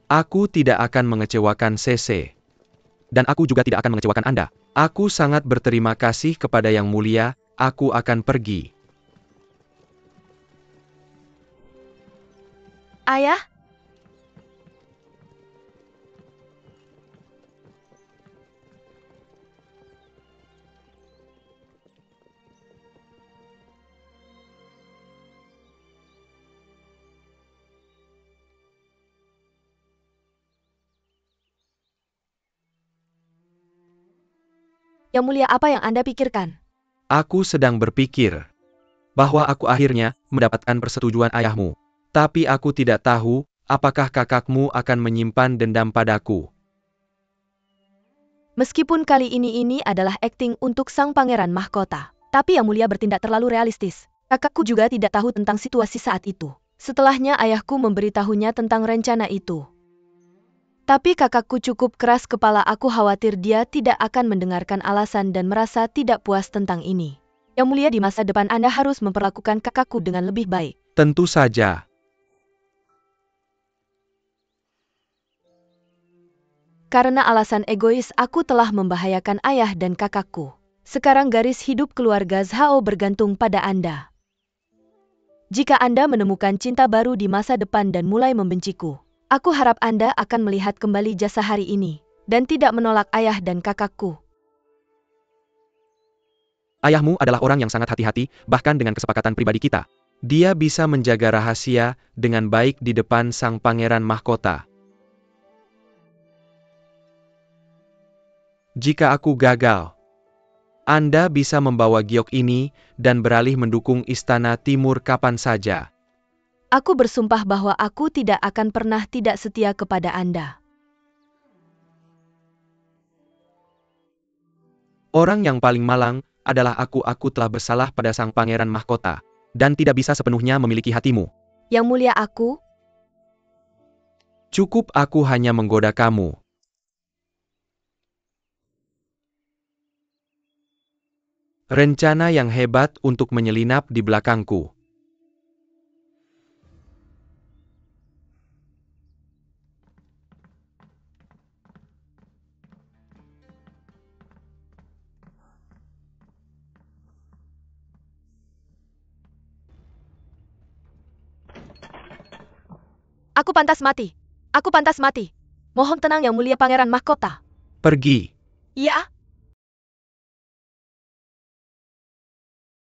Aku tidak akan mengecewakan Sese. Dan aku juga tidak akan mengecewakan Anda. Aku sangat berterima kasih kepada Yang Mulia, aku akan pergi. Ayah? Yang Mulia, apa yang Anda pikirkan? Aku sedang berpikir bahwa aku akhirnya mendapatkan persetujuan ayahmu. Tapi aku tidak tahu apakah kakakmu akan menyimpan dendam padaku. Meskipun kali ini adalah akting untuk sang pangeran mahkota, tapi Yang Mulia bertindak terlalu realistis. Kakakku juga tidak tahu tentang situasi saat itu. Setelahnya ayahku memberitahunya tentang rencana itu. Tapi kakakku cukup keras kepala, aku khawatir dia tidak akan mendengarkan alasan dan merasa tidak puas tentang ini. Yang Mulia, di masa depan Anda harus memperlakukan kakakku dengan lebih baik. Tentu saja. Karena alasan egois aku telah membahayakan ayah dan kakakku. Sekarang garis hidup keluarga Zhao bergantung pada Anda. Jika Anda menemukan cinta baru di masa depan dan mulai membenciku, aku harap Anda akan melihat kembali jasa hari ini, dan tidak menolak ayah dan kakakku. Ayahmu adalah orang yang sangat hati-hati, bahkan dengan kesepakatan pribadi kita. Dia bisa menjaga rahasia dengan baik di depan sang pangeran mahkota. Jika aku gagal, Anda bisa membawa giok ini dan beralih mendukung Istana Timur kapan saja. Aku bersumpah bahwa aku tidak akan pernah tidak setia kepada Anda. Orang yang paling malang adalah aku. Aku telah bersalah pada sang pangeran mahkota, dan tidak bisa sepenuhnya memiliki hatimu. Yang Mulia, aku Cukup, aku hanya menggoda kamu. Rencana yang hebat untuk menyelinap di belakangku. pantas mati. Aku pantas mati. Mohon tenang Yang Mulia Pangeran Mahkota. Pergi. Ya.